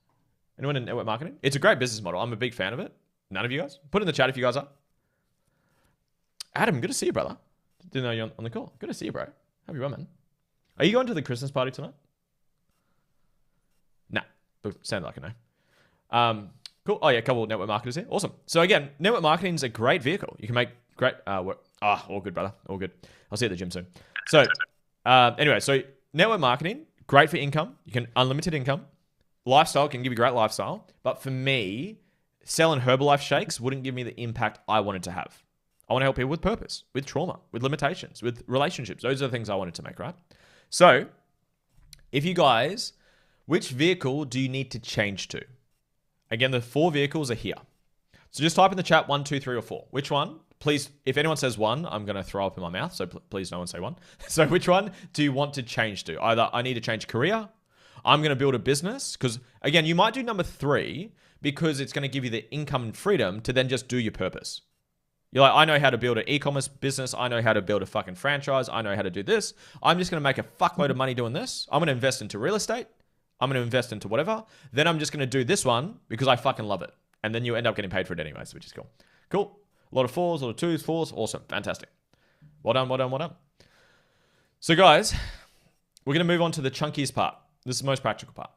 Anyone in network marketing? It's a great business model. I'm a big fan of it. None of you guys? Put it in the chat if you guys are. Adam, good to see you, brother. Didn't know you're on the call. Good to see you, bro. Happy well, man. Are you going to the Christmas party tonight? Nah. Sounded like a no. Cool. Oh, yeah, a couple of network marketers here. Awesome. So again, network marketing is a great vehicle. You can make great work. All good, brother. All good. I'll see you at the gym soon. So anyway, so network marketing, great for income. You can unlimited income. Lifestyle can give you great lifestyle. But for me, selling Herbalife shakes wouldn't give me the impact I wanted to have. I want to help people with purpose, with trauma, with limitations, with relationships. Those are the things I wanted to make, right? So if you guys, which vehicle do you need to change to? Again, the 4 vehicles are here. So just type in the chat 1, 2, 3, or 4. Which one? Please, if anyone says 1, I'm going to throw up in my mouth. So please no one say 1. So which one do you want to change to? Either I need to change career, I'm going to build a business. Because again, you might do number 3 because it's going to give you the income and freedom to then just do your purpose. You're like, I know how to build an e-commerce business. I know how to build a fucking franchise. I know how to do this. I'm just going to make a fuckload of money doing this. I'm going to invest into real estate. I'm going to invest into whatever. Then I'm just going to do this one because I fucking love it. And then you end up getting paid for it anyways, which is cool. Cool. A lot of 4s, a lot of 2s, 4s. Awesome. Fantastic. Well done, well done, well done. So guys, we're going to move on to the chunkiest part. This is the most practical part.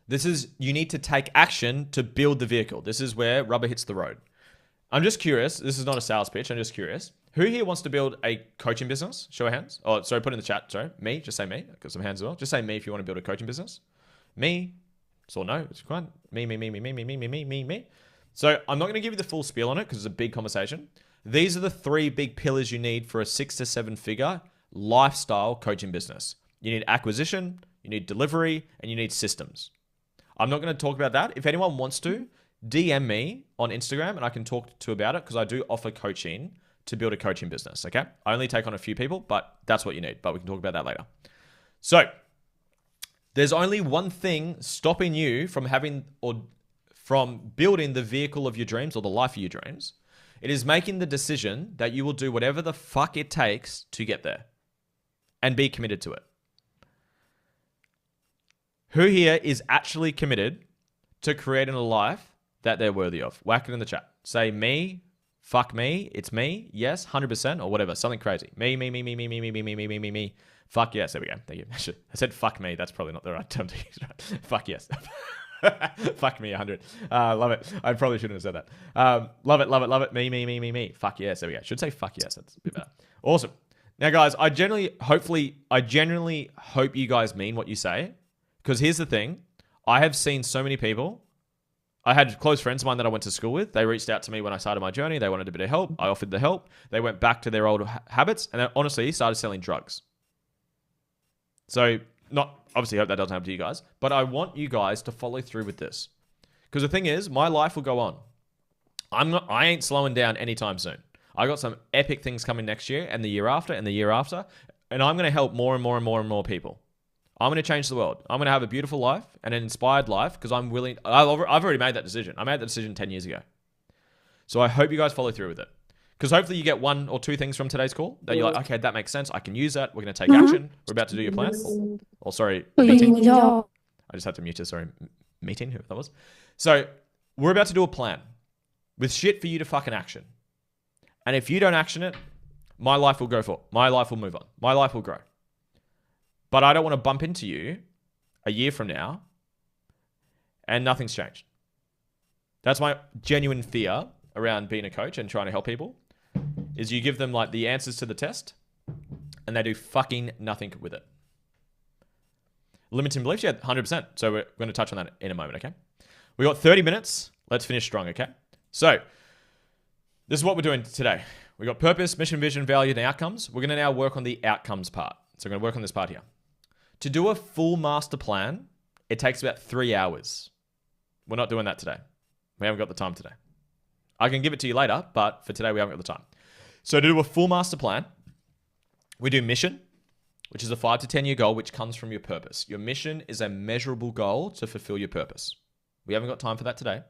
This is, you need to take action to build the vehicle. This is where rubber hits the road. I'm just curious. This is not a sales pitch. I'm just curious. Who here wants to build a coaching business? Show of hands. Oh, sorry, put in the chat. Sorry. Me. Just say me. I've got some hands as well. Just say me if you want to build a coaching business. Me. It's all no. It's fine. Me. So I'm not going to give you the full spiel on it because it's a big conversation. These are the 3 big pillars you need for a 6 to 7 figure lifestyle coaching business. You need acquisition, you need delivery, and you need systems. I'm not going to talk about that. If anyone wants to, DM me on Instagram and I can talk to about it because I do offer coaching to build a coaching business, okay? I only take on a few people, but that's what you need. But we can talk about that later. So there's only one thing stopping you from having or from building the vehicle of your dreams or the life of your dreams. It is making the decision that you will do whatever the fuck it takes to get there and be committed to it. Who here is actually committed to creating a life that they're worthy of? Whack it in the chat. Say me, fuck me, it's me, yes, 100% or whatever, something crazy. Me. Fuck yes, there we go. Thank you. I said fuck me, that's probably not the right term to use. Right? Fuck yes. Fuck me 100. Love it. I probably shouldn't have said that. Love it. Me. Fuck yes, there we go. Should say fuck yes, that's a bit better. Awesome. Now guys, I genuinely hope you guys mean what you say. Because here's the thing. I have seen so many people. I had close friends of mine that I went to school with. They reached out to me when I started my journey. They wanted a bit of help. I offered the help. They went back to their old habits and then honestly started selling drugs. So, obviously, I hope that doesn't happen to you guys. But I want you guys to follow through with this. Because the thing is, my life will go on. I ain't slowing down anytime soon. I got some epic things coming next year and the year after and the year after. And I'm going to help more and more people. I'm going to change the world. I'm going to have a beautiful life and an inspired life because I'm willing. I've already made that decision. I made that decision 10 years ago. So I hope you guys follow through with it. Because hopefully you get 1 or 2 things from today's call that you're like, okay, that makes sense. I can use that. We're going to take action. We're about to do your plan. Oh, sorry, meeting. I just had to mute it. Sorry, meeting, whoever that was. So we're about to do a plan with shit for you to fucking action. And if you don't action it, my life will go for. My life will move on. My life will grow. But I don't want to bump into you a year from now and nothing's changed. That's my genuine fear around being a coach and trying to help people is you give them like the answers to the test and they do fucking nothing with it. Limiting beliefs, yeah, 100%. So we're going to touch on that in a moment, okay? We got 30 minutes. Let's finish strong, okay? So this is what we're doing today. We got purpose, mission, vision, value, and outcomes. We're going to now work on the outcomes part. So we're going to work on this part here. To do a full master plan, it takes about 3 hours. We're not doing that today. We haven't got the time today. I can give it to you later, but for today, we haven't got the time. So to do a full master plan, we do mission, which is a 5 to 10 year goal, which comes from your purpose. Your mission is a measurable goal to fulfill your purpose. We haven't got time for that today.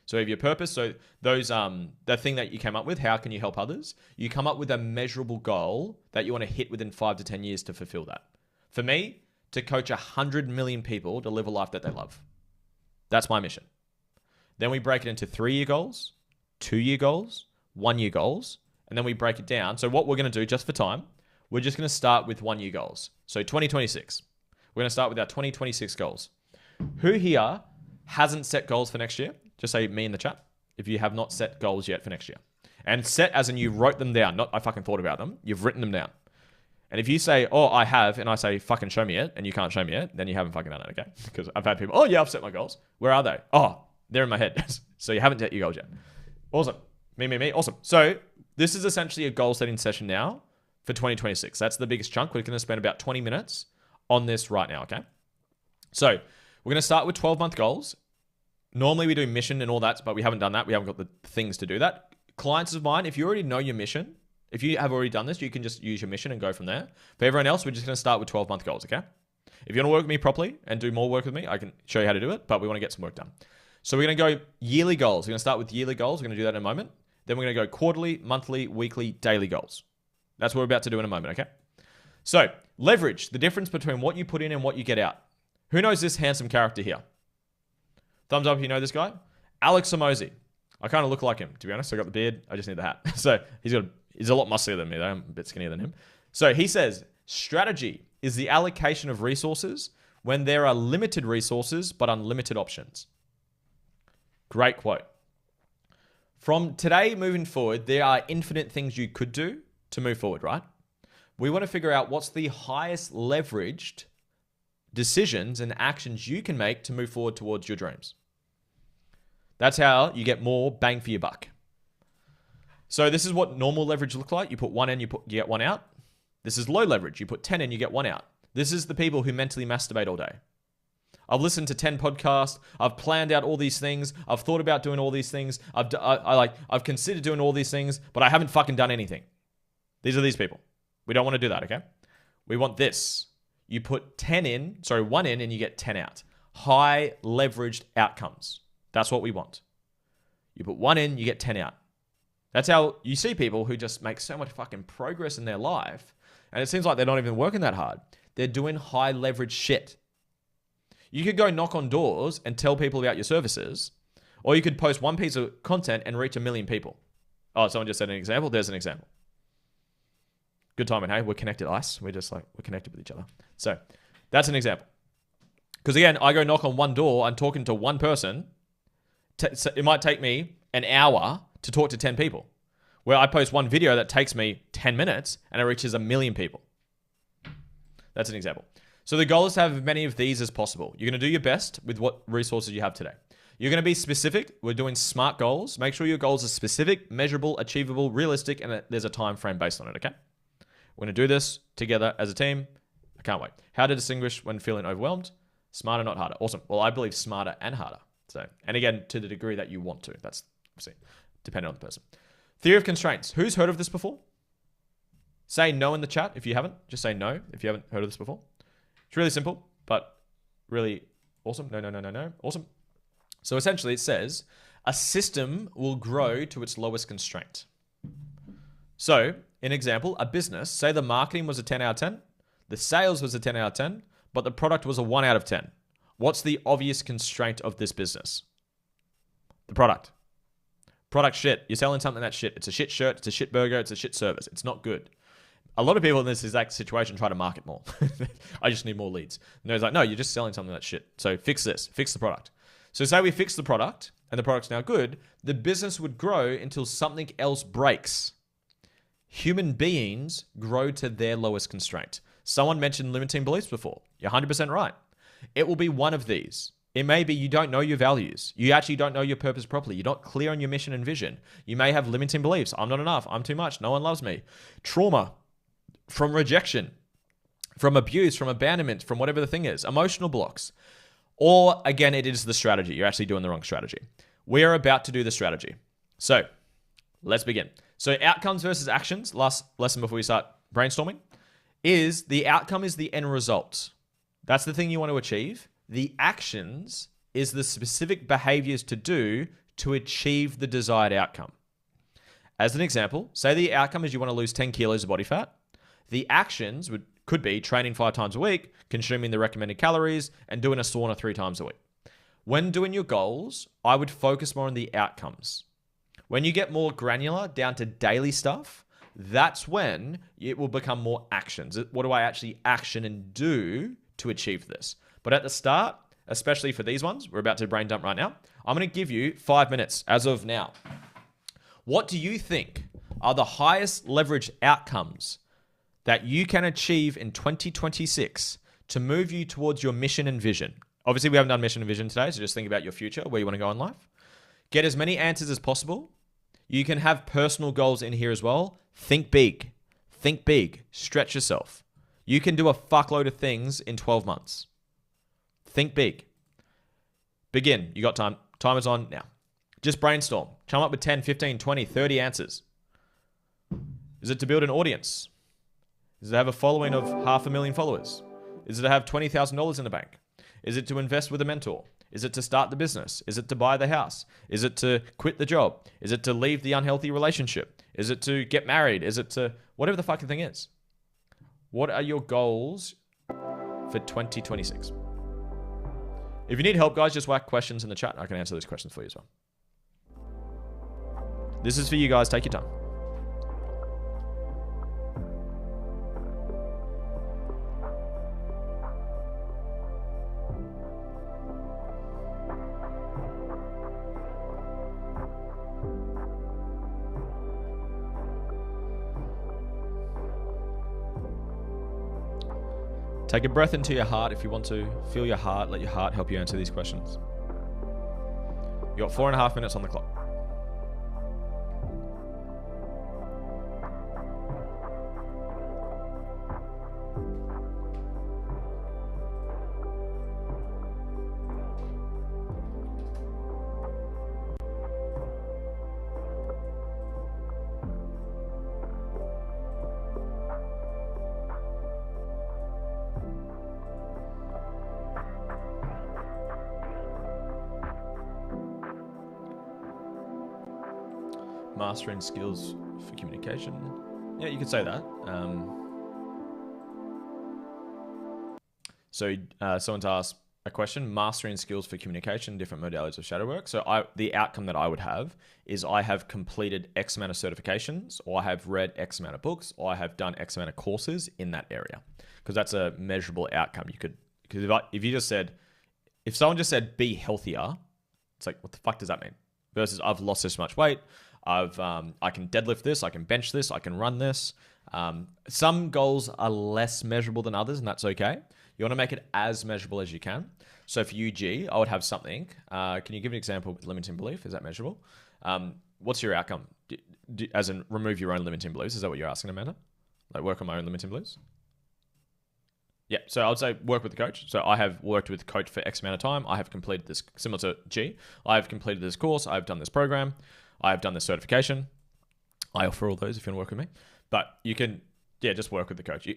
So if your purpose, so those that thing that you came up with, how can you help others? You come up with a measurable goal that you want to hit within 5 to 10 years to fulfill that. For me, to coach 100 million people to live a life that they love. That's my mission. Then we break it into 3-year goals, 2-year goals, 1-year goals, and then we break it down. So what we're going to do, just for time, we're just going to start with 1-year goals. So 2026. We're going to start with our 2026 goals. Who here hasn't set goals for next year? Just say me in the chat if you have not set goals yet for next year. And set as in you wrote them down, not I fucking thought about them. You've written them down. And if you say, oh, I have, and I say, fucking show me it, and you can't show me it, then you haven't fucking done it, okay? Because I've had people, oh, yeah, I've set my goals. Where are they? Oh, they're in my head. So you haven't set your goals yet. Awesome. Me. Awesome. So this is essentially a goal setting session now for 2026. That's the biggest chunk. We're going to spend about 20 minutes on this right now, okay? So we're going to start with 12-month goals. Normally we do mission and all that, but we haven't done that. We haven't got the things to do that. Clients of mine, if you already know your mission, if you have already done this, you can just use your mission and go from there. For everyone else, we're just going to start with 12-month goals, okay? If you want to work with me properly and do more work with me, I can show you how to do it, but we want to get some work done. So we're going to go yearly goals. We're going to start with yearly goals. We're going to do that in a moment. Then we're going to go quarterly, monthly, weekly, daily goals. That's what we're about to do in a moment, okay? So, leverage, the difference between what you put in and what you get out. Who knows this handsome character here? Thumbs up if you know this guy. Alex Samozi. I kind of look like him, to be honest. I got the beard. I just need the hat. So, he's a lot musclier than me, though. I'm a bit skinnier than him. So, he says, strategy is the allocation of resources when there are limited resources but unlimited options. Great quote. From today moving forward, there are infinite things you could do to move forward, right? We want to figure out what's the highest leveraged decisions and actions you can make to move forward towards your dreams. That's how you get more bang for your buck. So this is what normal leverage looks like. You put one in, you get one out. This is low leverage. You put 10 in, you get one out. This is the people who mentally masturbate all day. I've listened to 10 podcasts. I've planned out all these things. I've thought about doing all these things. I've considered doing all these things, but I haven't fucking done anything. These are these people. We don't want to do that, okay? We want this. You put 1 in and you get 10 out. High leveraged outcomes. That's what we want. You put 1 in, you get 10 out. That's how you see people who just make so much fucking progress in their life, and it seems like they're not even working that hard. They're doing high leverage shit. You could go knock on doors and tell people about your services, or you could post one piece of content and reach 1 million people. Oh, someone just said an example. There's an example. Good timing, hey? We're connected, Ice. We're connected with each other. So that's an example. Because again, I go knock on one door, I'm talking to one person. So it might take me an hour to talk to 10 people. Where I post one video that takes me 10 minutes and it reaches 1 million people. That's an example. So the goal is to have as many of these as possible. You're going to do your best with what resources you have today. You're going to be specific. We're doing SMART goals. Make sure your goals are specific, measurable, achievable, realistic, and there's a time frame based on it, okay? We're going to do this together as a team. I can't wait. How to distinguish when feeling overwhelmed? Smarter, not harder. Awesome. Well, I believe smarter and harder. So, and again, to the degree that you want to. That's obviously depending on the person. Theory of constraints. Who's heard of this before? Say no in the chat if you haven't. Just say no if you haven't heard of this before. It's really simple, but really awesome. No. Awesome. So essentially it says, a system will grow to its lowest constraint. So, in example, a business, say the marketing was a 10 out of 10, the sales was a 10 out of 10, but the product was a 1 out of 10. What's the obvious constraint of this business? The product. Product shit. You're selling something that's shit. It's a shit shirt, it's a shit burger, it's a shit service. It's not good. A lot of people in this exact situation try to market more. I just need more leads. And it's like, no, you're just selling something that's shit. So fix this. Fix the product. So say we fix the product and the product's now good, the business would grow until something else breaks. Human beings grow to their lowest constraint. Someone mentioned limiting beliefs before. You're 100% right. It will be one of these. It may be you don't know your values. You actually don't know your purpose properly. You're not clear on your mission and vision. You may have limiting beliefs. I'm not enough. I'm too much. No one loves me. Trauma from rejection, from abuse, from abandonment, from whatever the thing is. Emotional blocks. Or again, it is the strategy. You're actually doing the wrong strategy. We're about to do the strategy. So let's begin. So outcomes versus actions, last lesson before we start brainstorming, is the outcome is the end result. That's the thing you want to achieve. The actions is the specific behaviors to do to achieve the desired outcome. As an example, say the outcome is you want to lose 10 kilos of body fat. The actions could be training 5 times a week, consuming the recommended calories, and doing a sauna 3 times a week. When doing your goals, I would focus more on the outcomes. When you get more granular down to daily stuff, that's when it will become more actions. What do I actually action and do to achieve this? But at the start, especially for these ones, we're about to brain dump right now, I'm going to give you 5 minutes as of now. What do you think are the highest leverage outcomes that you can achieve in 2026 to move you towards your mission and vision? Obviously, we haven't done mission and vision today, so just think about your future, where you want to go in life. Get as many answers as possible. You can have personal goals in here as well. Think big. Think big. Stretch yourself. You can do a fuckload of things in 12 months. Think big. Begin. You got time. Time is on now. Just brainstorm. Come up with 10, 15, 20, 30 answers. Is it to build an audience? Does it have a following of 500,000 followers? Is it to have $20,000 in the bank? Is it to invest with a mentor? Is it to start the business? Is it to buy the house? Is it to quit the job? Is it to leave the unhealthy relationship? Is it to get married? Is it to whatever the fucking thing is? What are your goals for 2026? If you need help, guys, just whack questions in the chat. I can answer those questions for you as well. This is for you guys. Take your time. Take a breath into your heart if you want to. Feel your heart. Let your heart help you answer these questions. You got 4.5 minutes on the clock. Mastering skills for communication. Yeah, you could say that. Someone's asked a question: mastering skills for communication, different modalities of shadow work. So the outcome that I would have is I have completed X amount of certifications, or I have read X amount of books, or I have done X amount of courses in that area, because that's a measurable outcome. You could, because if someone just said be healthier, it's like, what the fuck does that mean? Versus I've lost this much weight. I can deadlift this, I can bench this, I can run this. Some goals are less measurable than others, and that's okay. You want to make it as measurable as you can. So for you, G, I would have something. Can you give an example with limiting belief? Is that measurable? What's your outcome? As in remove your own limiting beliefs? Is that what you're asking, Amanda? Like work on my own limiting beliefs? Yeah, so I would say work with the coach. So I have worked with the coach for X amount of time. I have completed this, similar to G. I have completed this course. I've done this program. I have done this certification. I offer all those if you want to work with me. But you can, just work with the coach.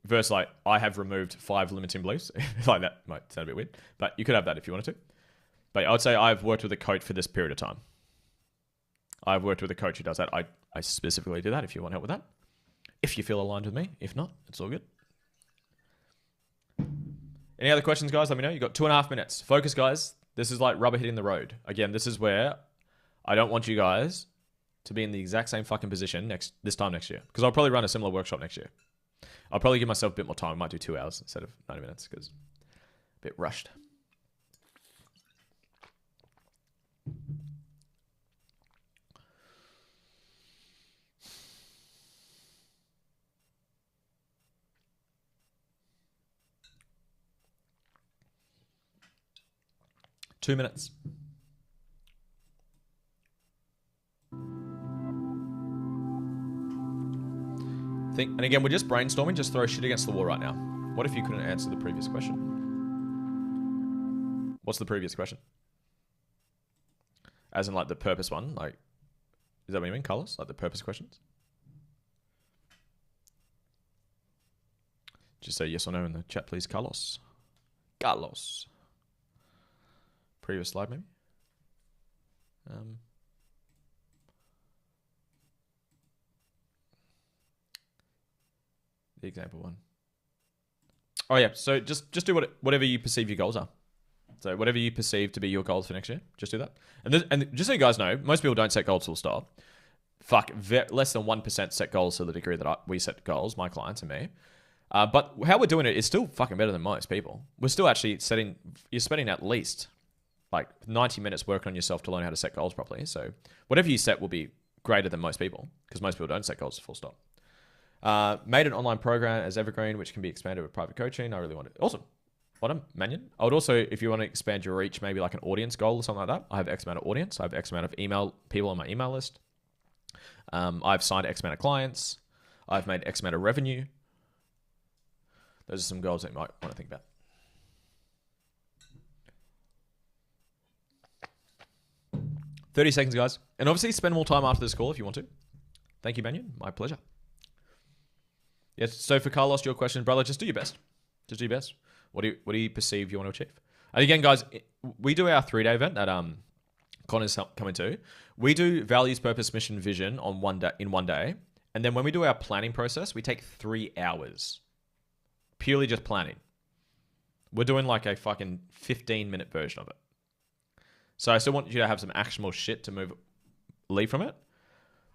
Versus like, I have removed 5 limiting beliefs. Like that might sound a bit weird. But you could have that if you wanted to. But I would say I've worked with a coach for this period of time. I've worked with a coach who does that. I specifically do that if you want help with that. If you feel aligned with me. If not, it's all good. Any other questions, guys? Let me know. You've got 2.5 minutes. Focus, guys. This is like rubber hitting the road. Again, this is where I don't want you guys to be in the exact same fucking position this time next year. Because I'll probably run a similar workshop next year. I'll probably give myself a bit more time. I might do 2 hours instead of 90 minutes because a bit rushed. Two minutes. And again, we're just brainstorming. Just throw shit against the wall right now. What if you couldn't answer the previous question? What's the previous question? As in like the purpose one? Like, is that what you mean, Carlos? Like the purpose questions? Just say yes or no in the chat, please, Carlos. Carlos. Previous slide, maybe? The example one. Oh yeah, so just do whatever you perceive your goals are. So whatever you perceive to be your goals for next year, just do that. And just so you guys know, most people don't set goals full stop. Less than 1% set goals to the degree that we set goals, my clients and me. But how we're doing it is still fucking better than most people. We're still actually you're spending at least like 90 minutes working on yourself to learn how to set goals properly. So whatever you set will be greater than most people because most people don't set goals full stop. Made an online program as Evergreen, which can be expanded with private coaching. I really want it. Awesome. What a Mannion. I would also, if you want to expand your reach, maybe like an audience goal or something like that. I have X amount of audience. I have X amount of people on my email list. I've signed X amount of clients. I've made X amount of revenue. Those are some goals that you might want to think about. $30 seconds, guys. And obviously spend more time after this call if you want to. Thank you, Mannion. My pleasure. Yes, so for Carlos, your question, brother, just do your best. Just do your best. What do you perceive you want to achieve? And again, guys, we do our 3-day event that Connor's coming to. We do values, purpose, mission, vision on one day. And then when we do our planning process, we take 3 hours. Purely just planning. We're doing like a fucking 15-minute version of it. So I still want you to have some actionable shit to leave from it.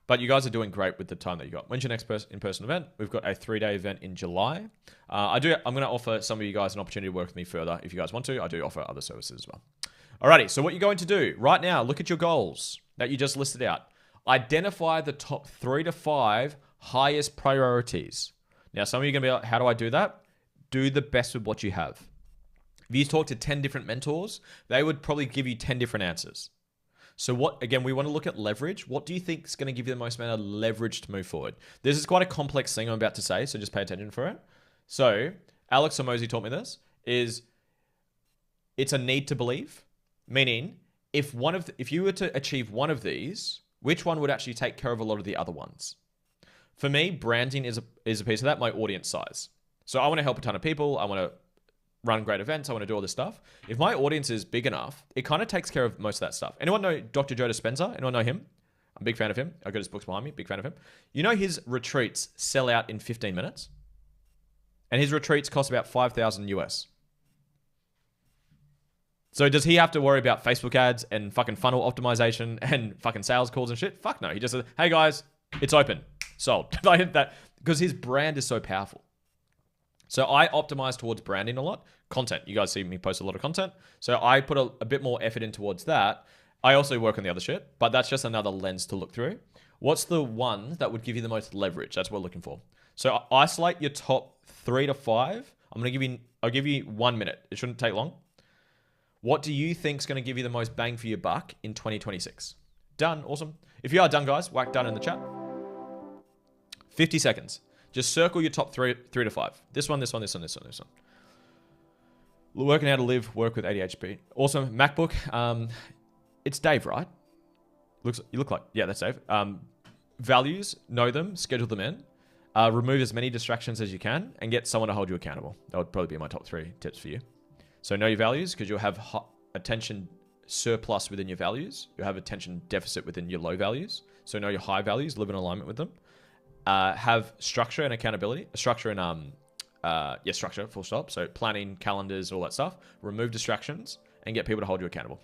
But you guys are doing great with the time that you got. When's your next in-person event? We've got a 3-day event in July. I'm going to offer some of you guys an opportunity to work with me further. If you guys want to, I do offer other services as well. Alrighty, so what you're going to do right now, look at your goals that you just listed out. Identify the top 3 to 5 highest priorities. Now, some of you are going to be like, how do I do that? Do the best with what you have. If you talk to 10 different mentors, they would probably give you 10 different answers. So we want to look at leverage. What do you think is going to give you the most amount of leverage to move forward? This is quite a complex thing I'm about to say, so just pay attention for it. So Alex Hormozi taught me this, it's a need to believe, meaning if you were to achieve one of these, which one would actually take care of a lot of the other ones? For me, branding is a piece of that, my audience size. So I want to help a ton of people. I want to run great events. I want to do all this stuff. If my audience is big enough, it kind of takes care of most of that stuff. Anyone know Dr. Joe Dispenza? Anyone know him? I'm a big fan of him. I've got his books behind me. Big fan of him. You know his retreats sell out in 15 minutes? And his retreats cost about $5,000 US. So does he have to worry about Facebook ads and fucking funnel optimization and fucking sales calls and shit? Fuck no. He just says, hey guys, it's open. Sold. Like that, because his brand is so powerful. So I optimize towards branding a lot. Content. You guys see me post a lot of content. So I put a bit more effort in towards that. I also work on the other shit, but that's just another lens to look through. What's the one that would give you the most leverage? That's what we're looking for. So isolate your top 3 to 5. I'll give you 1 minute. It shouldn't take long. What do you think is going to give you the most bang for your buck in 2026? Done. Awesome. If you are done, guys, whack done in the chat. 50 seconds. Just circle your top 3 to 5. This one. Working how to live, work with ADHD. Awesome. MacBook. It's Dave, right? You look like, yeah, that's Dave. Values, know them, schedule them in. Remove as many distractions as you can and get someone to hold you accountable. That would probably be my top 3 tips for you. So know your values, because you'll have attention surplus within your values. You'll have attention deficit within your low values. So know your high values, live in alignment with them. Have structure and accountability. Structure, full stop. So planning, calendars, all that stuff. Remove distractions and get people to hold you accountable.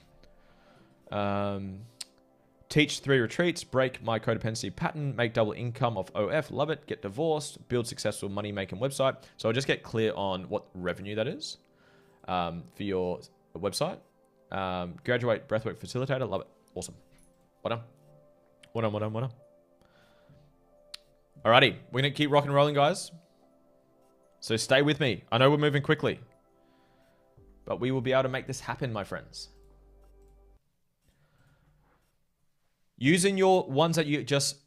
Teach 3 retreats, break my codependency pattern, make double income off OF, love it, get divorced, build successful money-making website. So I'll just get clear on what revenue that is for your website. Graduate breathwork facilitator, love it. Awesome. Well done. Alrighty, we're going to keep rock and rolling, guys. So stay with me. I know we're moving quickly, but we will be able to make this happen, my friends. Using your ones that you just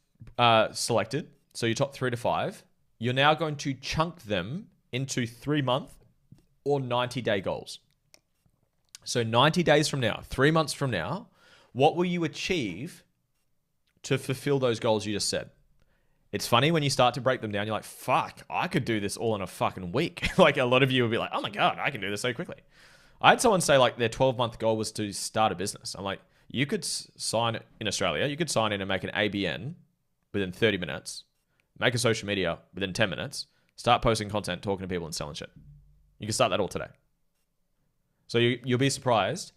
selected, so your top 3 to 5, you're now going to chunk them into 3-month or 90-day goals. So 90 days from now, 3 months from now, what will you achieve to fulfill those goals you just said? It's funny when you start to break them down, you're like, fuck, I could do this all in a fucking week. Like a lot of you will be like, oh my God, I can do this so quickly. I had someone say like their 12-month goal was to start a business. I'm like, you could sign in Australia, you could sign in and make an ABN within 30 minutes, make a social media within 10 minutes, start posting content, talking to people and selling shit. You can start that all today. So you'll be surprised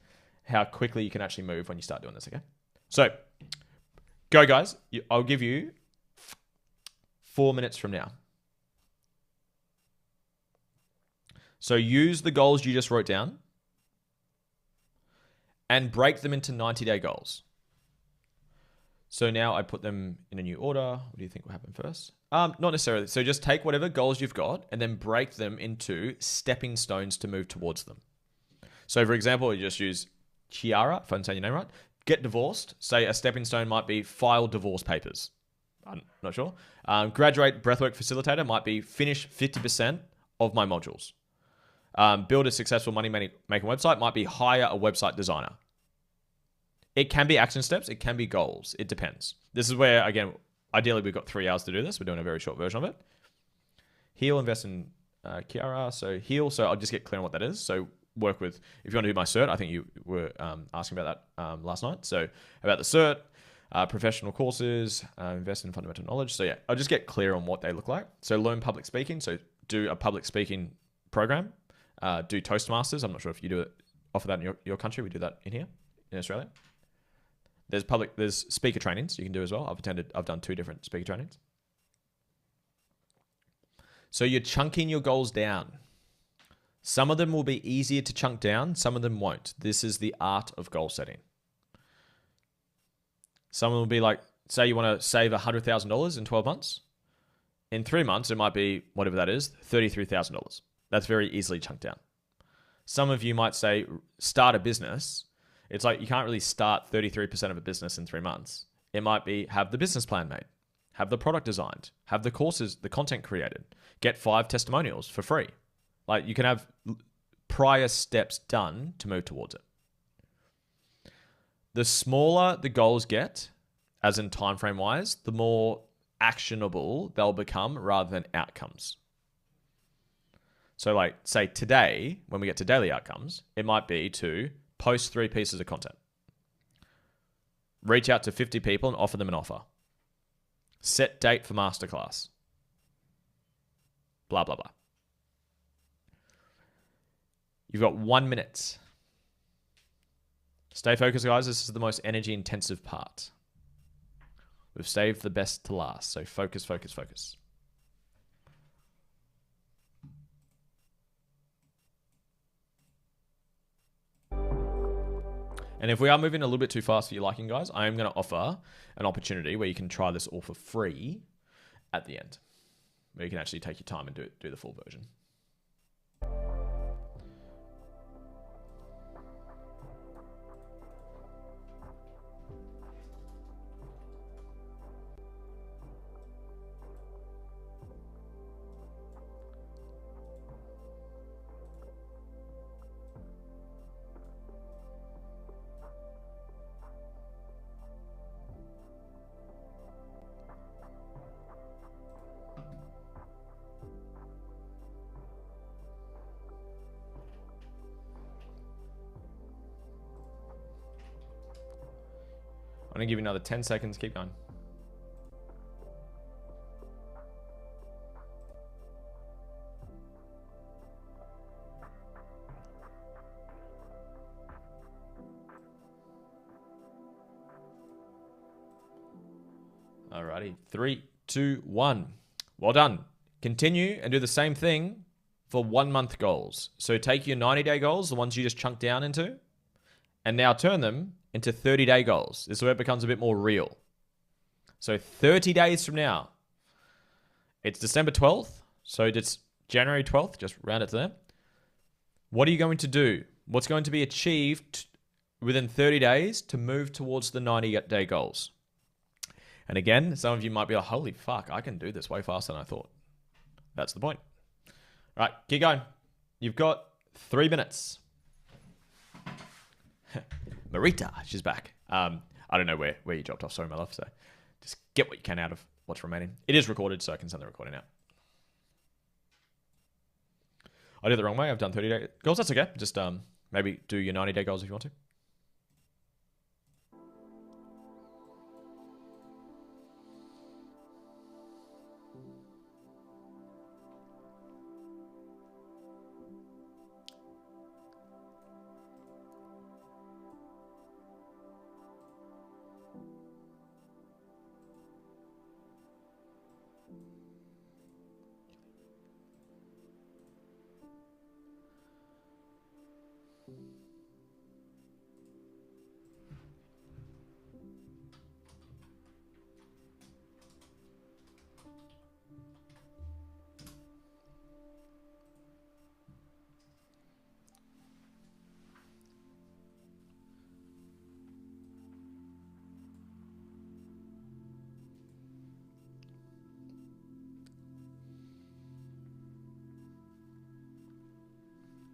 how quickly you can actually move when you start doing this, okay? So go guys, I'll give you 4 minutes from now. So use the goals you just wrote down and break them into 90-day goals. So now I put them in a new order. What do you think will happen first? Not necessarily. So just take whatever goals you've got and then break them into stepping stones to move towards them. So for example, you just use Chiara, if I'm saying your name right. Get divorced. Say a stepping stone might be file divorce papers. I'm not sure. Graduate breathwork facilitator might be finish 50% of my modules. Build a successful money-making website might be hire a website designer. It can be action steps. It can be goals. It depends. This is where, again, ideally we've got 3 hours to do this. We're doing a very short version of it. Heal, invest in Kiara. So heal. So I'll just get clear on what that is. So work with, if you want to do my cert, I think you were asking about that last night. So about the cert, professional courses, invest in fundamental knowledge. So yeah, I'll just get clear on what they look like. So learn public speaking. So do a public speaking program. Do Toastmasters. I'm not sure if you do it, offer that in your country. We do that in here in Australia. There's speaker trainings you can do as well. I've done 2 different speaker trainings. So you're chunking your goals down. Some of them will be easier to chunk down. Some of them won't. This is the art of goal setting. Some will be like, say you want to save $100,000 in 12 months. In 3 months, it might be, whatever that is, $33,000. That's very easily chunked down. Some of you might say, start a business. It's like you can't really start 33% of a business in 3 months. It might be have the business plan made, have the product designed, have the courses, the content created, get 5 testimonials for free. Like you can have prior steps done to move towards it. The smaller the goals get, as in time frame wise, the more actionable they'll become rather than outcomes. So like say today, when we get to daily outcomes, it might be to post 3 pieces of content. Reach out to 50 people and offer them an offer. Set date for Masterclass. Blah, blah, blah. You've got 1 minute. Stay focused, guys. This is the most energy intensive part. We've saved the best to last. So focus, focus, focus. And if we are moving a little bit too fast for your liking, guys, I am going to offer an opportunity where you can try this all for free at the end, where you can actually take your time and do the full version. I'm going to give you another 10 seconds. Keep going. Alrighty. 3, 2, 1. Well done. Continue and do the same thing for 1 month goals. So take your 90-day goals, the ones you just chunked down into, and now turn them into 30-day goals. This is where it becomes a bit more real. So 30 days from now, it's December 12th. So it's January 12th, just round it to there. What are you going to do? What's going to be achieved within 30 days to move towards the 90-day goals? And again, some of you might be like, holy fuck, I can do this way faster than I thought. That's the point. All right, keep going. You've got 3 minutes. Marita, she's back. I don't know where you dropped off. Sorry, my love. So just get what you can out of what's remaining. It is recorded, so I can send the recording out. I did it the wrong way. I've done 30-day goals. That's okay. Just maybe do your 90-day goals if you want to.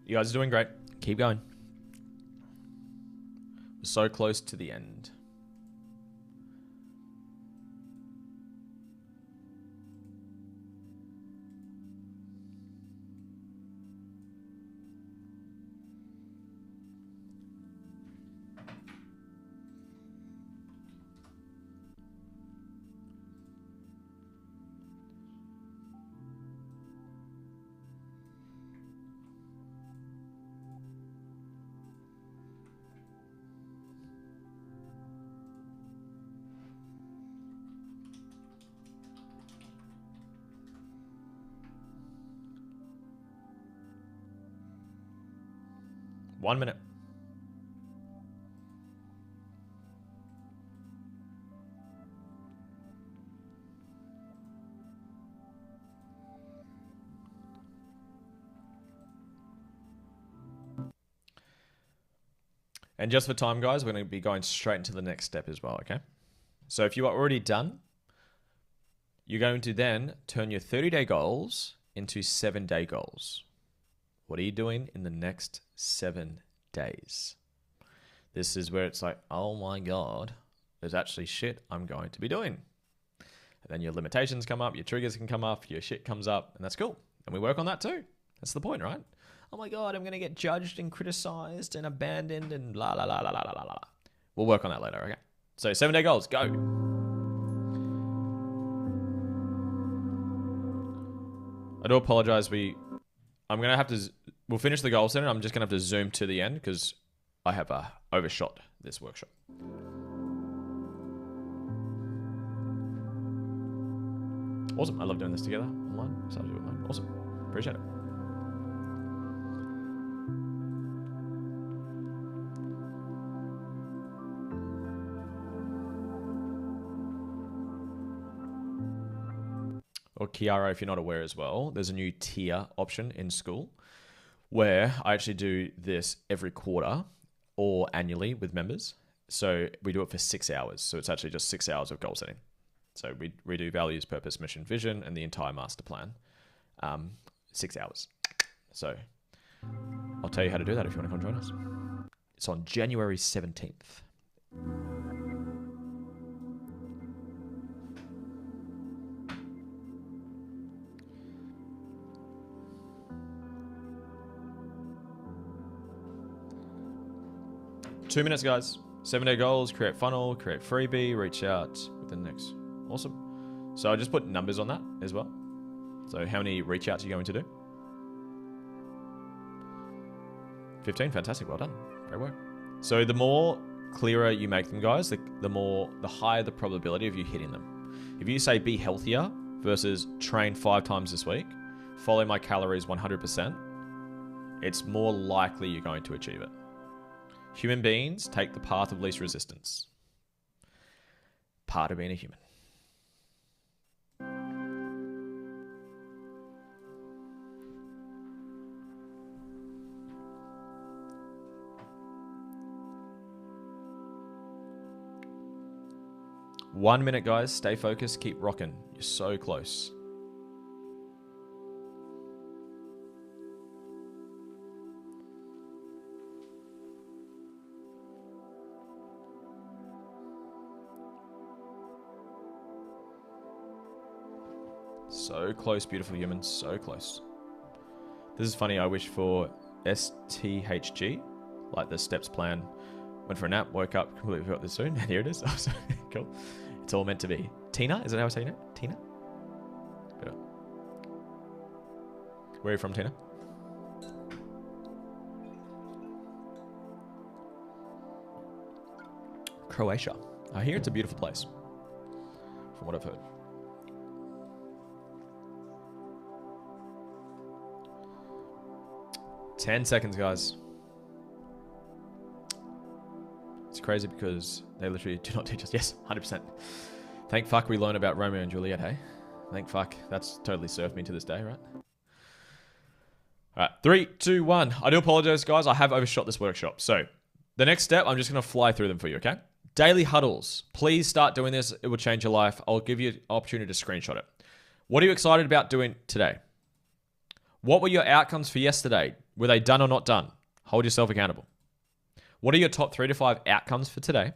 You guys are doing great. Keep going. We're so close to the end. 1 minute. And just for time, guys, we're going to be going straight into the next step as well, okay? So if you are already done, you're going to then turn your 30-day goals into 7-day goals. What are you doing in the next 7 days? This is where it's like, oh my God, there's actually shit I'm going to be doing. And then your limitations come up, your triggers can come up, your shit comes up, and that's cool. And we work on that too. That's the point, right? Oh my God, I'm going to get judged and criticized and abandoned and la la la la la la la. We'll work on that later, okay? So 7-day goals, go. I do apologize. I'm going to have to, we'll finish the goal center. I'm just going to have to zoom to the end because I have overshot this workshop. Awesome. I love doing this together online. Awesome. Appreciate it. Or Kiara, if you're not aware as well, there's a new tier option in school where I actually do this every quarter or annually with members. So we do it for 6 hours. So it's actually just 6 hours of goal setting. So we do values, purpose, mission, vision, and the entire master plan. 6 hours. So I'll tell you how to do that if you want to come join us. It's on January 17th. Two minutes, guys. 7-day goals, create funnel, create freebie, reach out within the next. Awesome. So I just put numbers on that as well. So how many reach outs are you going to do? 15. Fantastic. Well done. Great work. So the more clearer you make them, guys, the higher the probability of you hitting them. If you say be healthier versus train 5 times this week, follow my calories 100%, it's more likely you're going to achieve it. Human beings take the path of least resistance. Part of being a human. One minute, guys. Stay focused. Keep rocking. You're so close. So close, beautiful humans. So close. This is funny. I wish for STHG, like the steps plan. Went for a nap, woke up, completely forgot this soon, and here it is. Oh, so cool. It's all meant to be. Tina? Is that how I say your name? Tina? Where are you from, Tina? Croatia. I hear it's a beautiful place, from what I've heard. Ten seconds, guys. It's crazy because they literally do not teach us. Yes, 100%. Thank fuck we learn about Romeo and Juliet, hey? Thank fuck. That's totally served me to this day, right? All right, 3, 2, 1. I do apologize, guys. I have overshot this workshop. So the next step, I'm just going to fly through them for you, okay? Daily huddles. Please start doing this. It will change your life. I'll give you an opportunity to screenshot it. What are you excited about doing today? What were your outcomes for yesterday? Were they done or not done? Hold yourself accountable. What are your top 3 to 5 outcomes for today?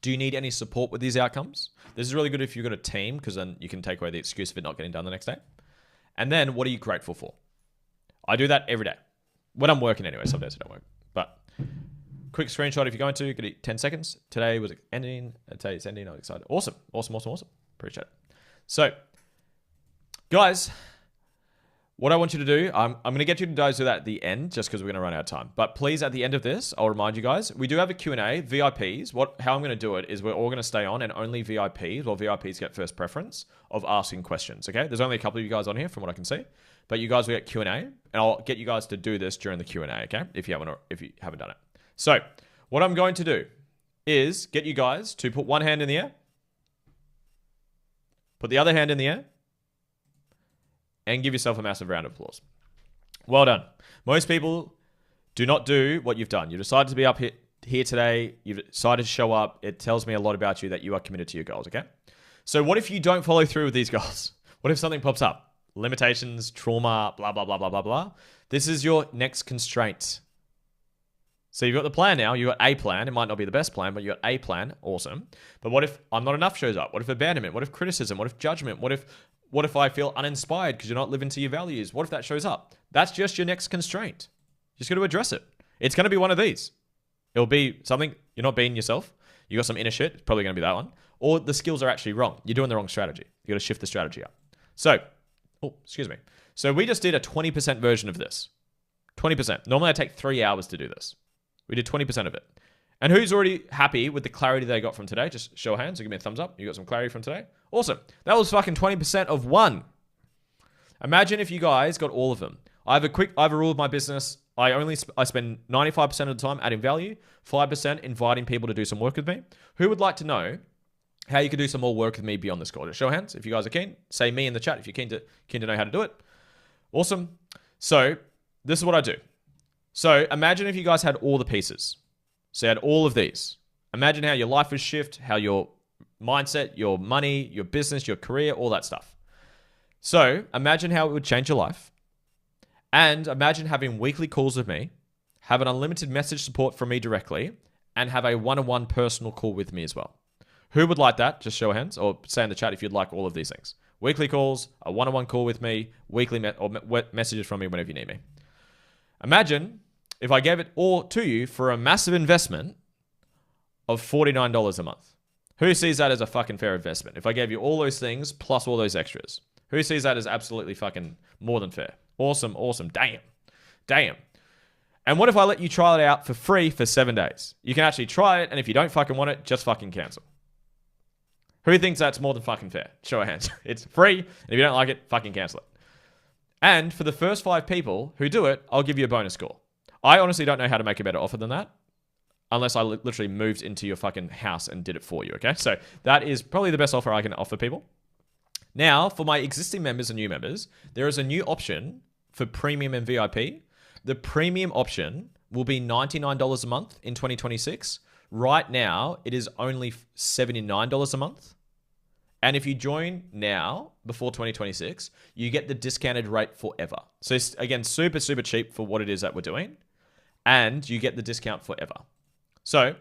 Do you need any support with these outcomes? This is really good if you've got a team because then you can take away the excuse of it not getting done the next day. And then what are you grateful for? I do that every day. When I'm working anyway, some days I don't work. But quick screenshot if you're going to, get it 10 seconds. Today was ending. Today it's ending. I'm excited. Awesome. Appreciate it. So, guys, what I want you to do, I'm going to get you to do that at the end just because we're going to run out of time. But please, at the end of this, I'll remind you guys, we do have a Q&A, VIPs. How I'm going to do it is we're all going to stay on and only VIPs, well, VIPs get first preference of asking questions, okay? There's only a couple of you guys on here from what I can see. but you guys will get Q&A, and I'll get you guys to do this during the Q&A, okay? If you haven't done it. So what I'm going to do is get you guys to put one hand in the air, put the other hand in the air, and give yourself a massive round of applause. Well done. Most people do not do what you've done. You decided to be up here today. You've decided to show up. It tells me a lot about you that you are committed to your goals, okay? So what if you don't follow through with these goals? What if something pops up? Limitations, trauma, blah, blah, blah, blah, blah, blah. This is your next constraint. So you've got the plan now. You've got a plan. It might not be the best plan, but you've got a plan. Awesome. But what if I'm not enough shows up? What if abandonment? What if criticism? What if judgment? What if I feel uninspired because you're not living to your values? What if that shows up? That's just your next constraint. You just got to address it. It's going to be one of these. It'll be something you're not being yourself. You got some inner shit. It's probably going to be that one. Or the skills are actually wrong. You're doing the wrong strategy. You got to shift the strategy up. So, excuse me. So we just did a 20% version of this. 20%. Normally I take 3 hours to do this. We did 20% of it. And who's already happy with the clarity they got from today? Just show of hands or give me a thumbs up. You got some clarity from today? Awesome. That was fucking 20% of one. Imagine if you guys got all of them. I have a rule of my business. I spend 95% of the time adding value, 5% inviting people to do some work with me. Who would like to know how you could do some more work with me beyond this call? Just show of hands if you guys are keen. Say me in the chat if you're keen to know how to do it. Awesome. So this is what I do. So imagine if you guys had all the pieces. So you had all of these. Imagine how your life would shift, how your mindset, your money, your business, your career, all that stuff. So imagine how it would change your life. And imagine having weekly calls with me, have an unlimited message support from me directly, and have a one-on-one personal call with me as well. Who would like that? Just show of hands or say in the chat if you'd like all of these things. Weekly calls, a one-on-one call with me, weekly messages from me whenever you need me. Imagine if I gave it all to you for a massive investment of $49 a month. Who sees that as a fucking fair investment? If I gave you all those things plus all those extras. Who sees that as absolutely fucking more than fair? Awesome. Damn. And what if I let you try it out for free for 7 days? You can actually try it, and if you don't fucking want it, just fucking cancel. Who thinks that's more than fucking fair? Show of hands. It's free, and if you don't like it, fucking cancel it. And for the first 5 people who do it, I'll give you a bonus score. I honestly don't know how to make a better offer than that, unless I literally moved into your fucking house and did it for you, okay? So that is probably the best offer I can offer people. Now, for my existing members and new members, there is a new option for premium and VIP. The premium option will be $99 a month in 2026. Right now, it is only $79 a month. And if you join now, before 2026, you get the discounted rate forever. So it's, again, super, super cheap for what it is that we're doing. And you get the discount forever. So,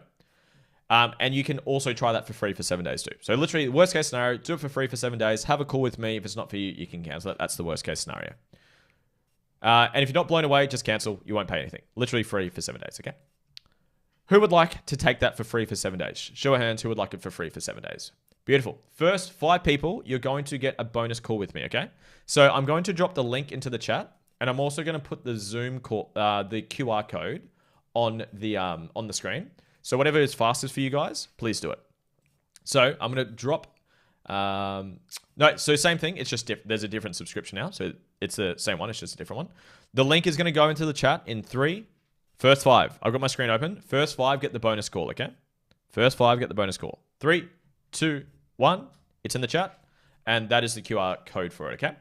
and you can also try that for free for 7 days too. So literally, worst case scenario, do it for free for 7 days. Have a call with me. If it's not for you, you can cancel it. That's the worst case scenario. And if you're not blown away, just cancel. You won't pay anything. Literally free for 7 days, okay? Who would like to take that for free for 7 days? Show of hands, who would like it for free for 7 days? Beautiful. First 5 people, you're going to get a bonus call with me, okay? So I'm going to drop the link into the chat, and I'm also going to put the Zoom call, the QR code on the screen. So whatever is fastest for you guys, please do it. So I'm going to drop... so same thing. It's just there's a different subscription now. So it's the same one. It's just a different one. The link is going to go into the chat in 3. First 5. I've got my screen open. First 5 get the bonus call, okay? First 5 get the bonus call. 3, 2, 1. It's in the chat. And that is the QR code for it, okay?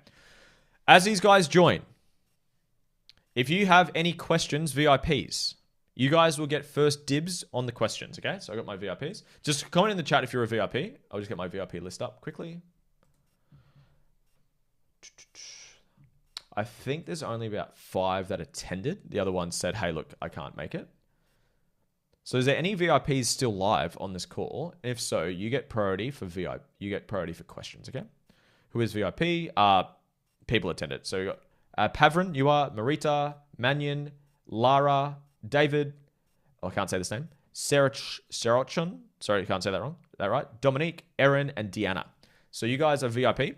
As these guys join, if you have any questions, VIPs, you guys will get first dibs on the questions, okay? So I got my VIPs. Just comment in the chat if you're a VIP. I'll just get my VIP list up quickly. I think there's only about 5 that attended. The other one said, hey, look, I can't make it. So is there any VIPs still live on this call? If so, you get priority for VIP. You get priority for questions, okay? Who is VIP? People attended. So you got Pavrin, you are, Marita, Mannion, Lara, David, I can't say this name, Serachon, sorry, I can't say that wrong, is that right? Dominique, Erin, and Deanna. So you guys are VIP.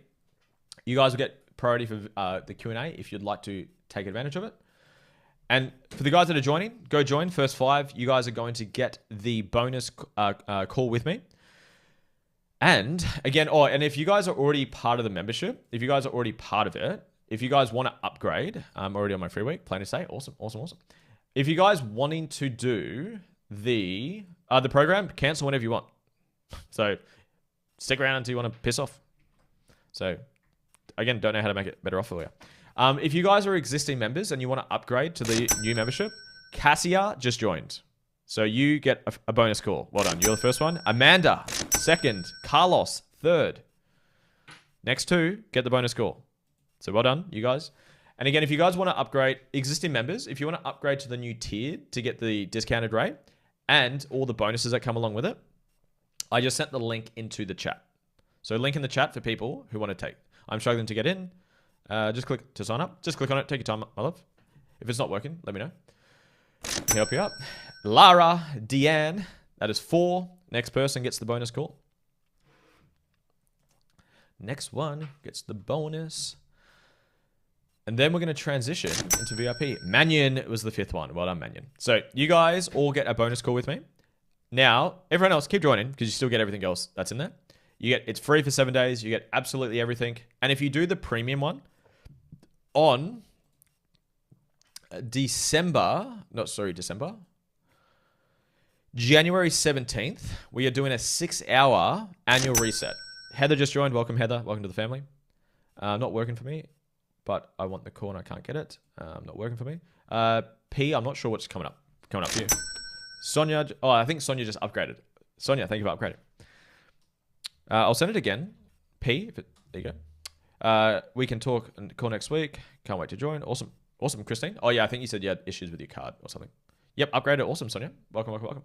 You guys will get priority for the Q&A if you'd like to take advantage of it. And for the guys that are joining, go join. First 5, you guys are going to get the bonus call with me. And again, and if you guys are already part of the membership, if you guys are already part of it, if you guys want to upgrade, I'm already on my free week. Plan to stay. Awesome. If you guys wanting to do the program, cancel whenever you want. So stick around until you want to piss off. So again, don't know how to make it better off for you. If you guys are existing members and you want to upgrade to the new membership, Cassia just joined. So you get a bonus call. Well done. You're the first one. Amanda, second. Carlos, third. Next two, get the bonus call. So well done, you guys. And again, if you guys want to upgrade existing members, if you want to upgrade to the new tier to get the discounted rate and all the bonuses that come along with it, I just sent the link into the chat. So link in the chat for people who want to take. I'm struggling to get in. Just click to sign up. Just click on it. Take your time, my love. If it's not working, let me know. Can help you out. Lara, Deanne, that is 4. Next person gets the bonus call. Next one gets the bonus. And then we're going to transition into VIP. Mannion was the 5th one. Well done, Mannion. So you guys all get a bonus call with me. Now, everyone else, keep joining because you still get everything else that's in there. It's free for 7 days. You get absolutely everything. And if you do the premium one on January 17th, we are doing a 6-hour annual reset. Heather just joined. Welcome, Heather. Welcome to the family. Not working for me, but I want the call and I can't get it. Not working for me. P, I'm not sure what's coming up for you. Sonia, I think Sonia just upgraded. Sonia, thank you for upgrading. I'll send it again. P, there you go. We can talk and call next week. Can't wait to join. Awesome, Christine. Oh yeah, I think you said you had issues with your card or something. Yep, upgraded. Awesome, Sonia. Welcome.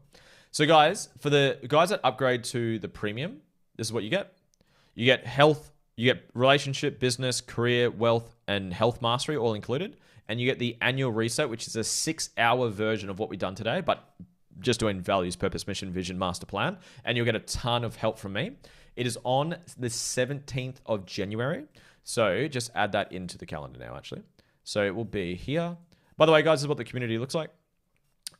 So guys, for the guys that upgrade to the premium, this is what you get. You get health, you get relationship, business, career, wealth, and health mastery all included. And you get the annual reset, which is a 6-hour version of what we've done today, but just doing values, purpose, mission, vision, master plan. And you'll get a ton of help from me. It is on the 17th of January. So just add that into the calendar now, actually. So it will be here. By the way, guys, this is what the community looks like.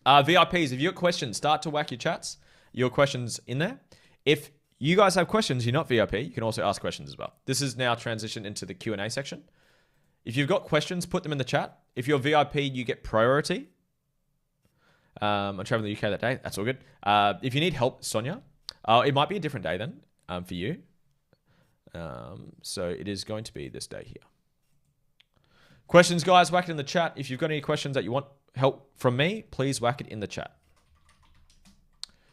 VIPs, if you've got questions, start to whack your chats, your questions in there. If you guys have questions, you're not VIP, you can also ask questions as well. This is now transitioned into the Q&A section. If you've got questions, put them in the chat. If you're VIP, you get priority. I'm traveling to the UK that day. That's all good. If you need help, Sonia, it might be a different day then for you. So it is going to be this day here. Questions, guys, whack it in the chat. If you've got any questions that you want help from me, please whack it in the chat.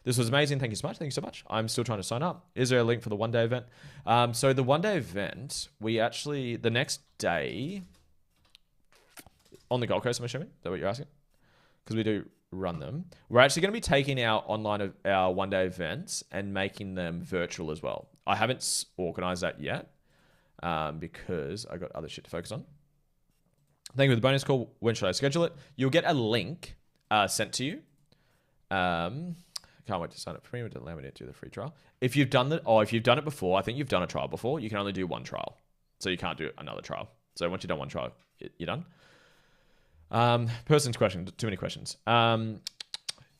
This was amazing. Thank you so much. Thank you so much. I'm still trying to sign up. Is there a link for the one-day event? So the one-day event, the next day, on the Gold Coast, I'm assuming? Is that what you're asking? Because we do run them. We're actually going to be taking our our one-day events and making them virtual as well. I haven't organized that yet because I got other shit to focus on. Thank you for the bonus call. When should I schedule it? You'll get a link sent to you. Can't wait to sign up for me. It doesn't allow me to do the free trial. If you've done it before, I think you've done a trial before, you can only do one trial. So you can't do another trial. So once you've done one trial, you're done. Person's question, too many questions.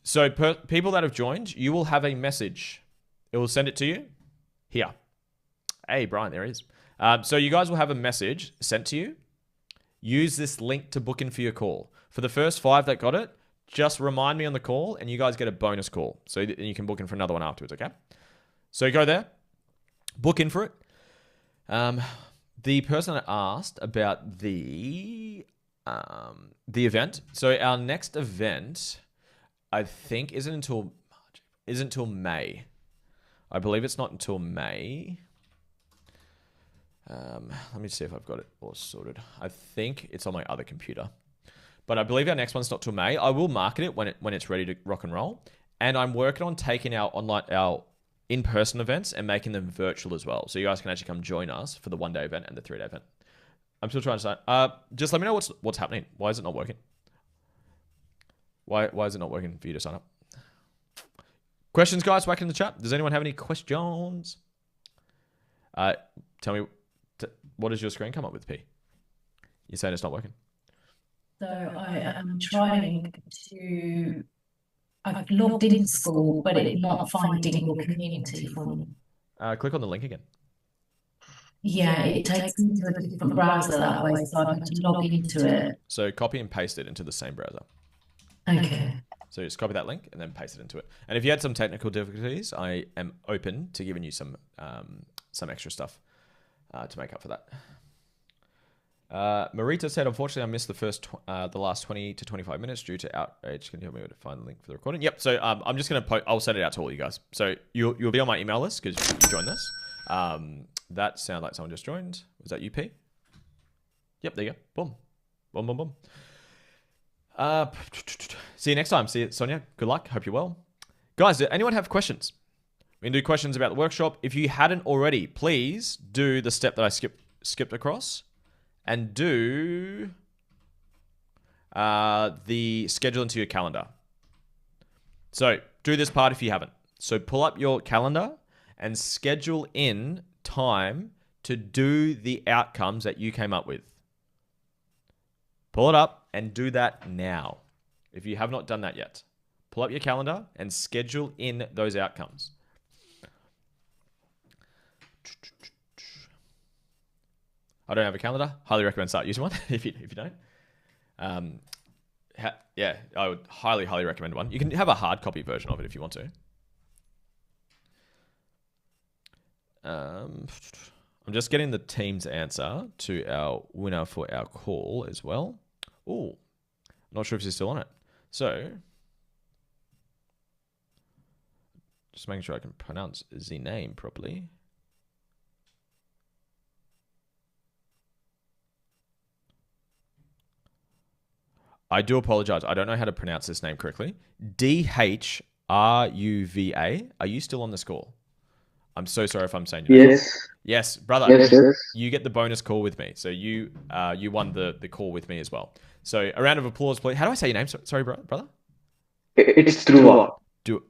So people that have joined, you will have a message. It will send it to you here. Hey, Brian, there he is. So you guys will have a message sent to you. Use this link to book in for your call. For the first 5 that got it, just remind me on the call and you guys get a bonus call. So you can book in for another one afterwards, okay? So go there, book in for it. The person that asked about the event. So our next event, I think, isn't until May. I believe it's not until May. Let me see if I've got it all sorted. I think it's on my other computer. But I believe our next one's not till May. I will market it when it's ready to rock and roll. And I'm working on taking our in-person events and making them virtual as well. So you guys can actually come join us for the 1-day event and the 3-day event. I'm still trying to sign. Just let me know what's happening. Why is it not working? Why is it not working for you to sign up? Questions, guys, back in the chat. Does anyone have any questions? Tell me, what does your screen come up with, P? You're saying it's not working? So I am trying to, I've logged into school, but it's not finding your community for me. Click on the link again. Yeah, it takes me to a different browser that way, so I've had to log into it. So copy and paste it into the same browser. Okay. So just copy that link and then paste it into it. And if you had some technical difficulties, I am open to giving you some extra stuff to make up for that. Marita said, unfortunately, I missed the last 20 to 25 minutes due to outrage. Can you help me to find the link for the recording? Yep. So I'm just going to I'll send it out to all you guys. So you'll be on my email list because you joined this. That sounded like someone just joined. Was that UP? Yep. There you go. Boom. Boom, boom, boom. See you next time. See you, Sonia. Good luck. Hope you're well. Guys, does anyone have questions? We can do questions about the workshop. If you hadn't already, please do the step that I skipped across and do the schedule into your calendar. So do this part if you haven't. So pull up your calendar and schedule in time to do the outcomes that you came up with. Pull it up and do that now. If you have not done that yet, pull up your calendar and schedule in those outcomes. I don't have a calendar. Highly recommend start using one if you don't. Yeah, I would highly recommend one. You can have a hard copy version of it if you want to. I'm just getting the team's answer to our winner for our call as well. Oh, not sure if she's still on it. So, just making sure I can pronounce the name properly. I do apologize. I don't know how to pronounce this name correctly. Dhruva. Are you still on the call? I'm so sorry if I'm saying your name. Yes. Yes, brother. Yes. You get the bonus call with me. So you won the call with me as well. So a round of applause, please. How do I say your name? Sorry, brother. It's Dhruva.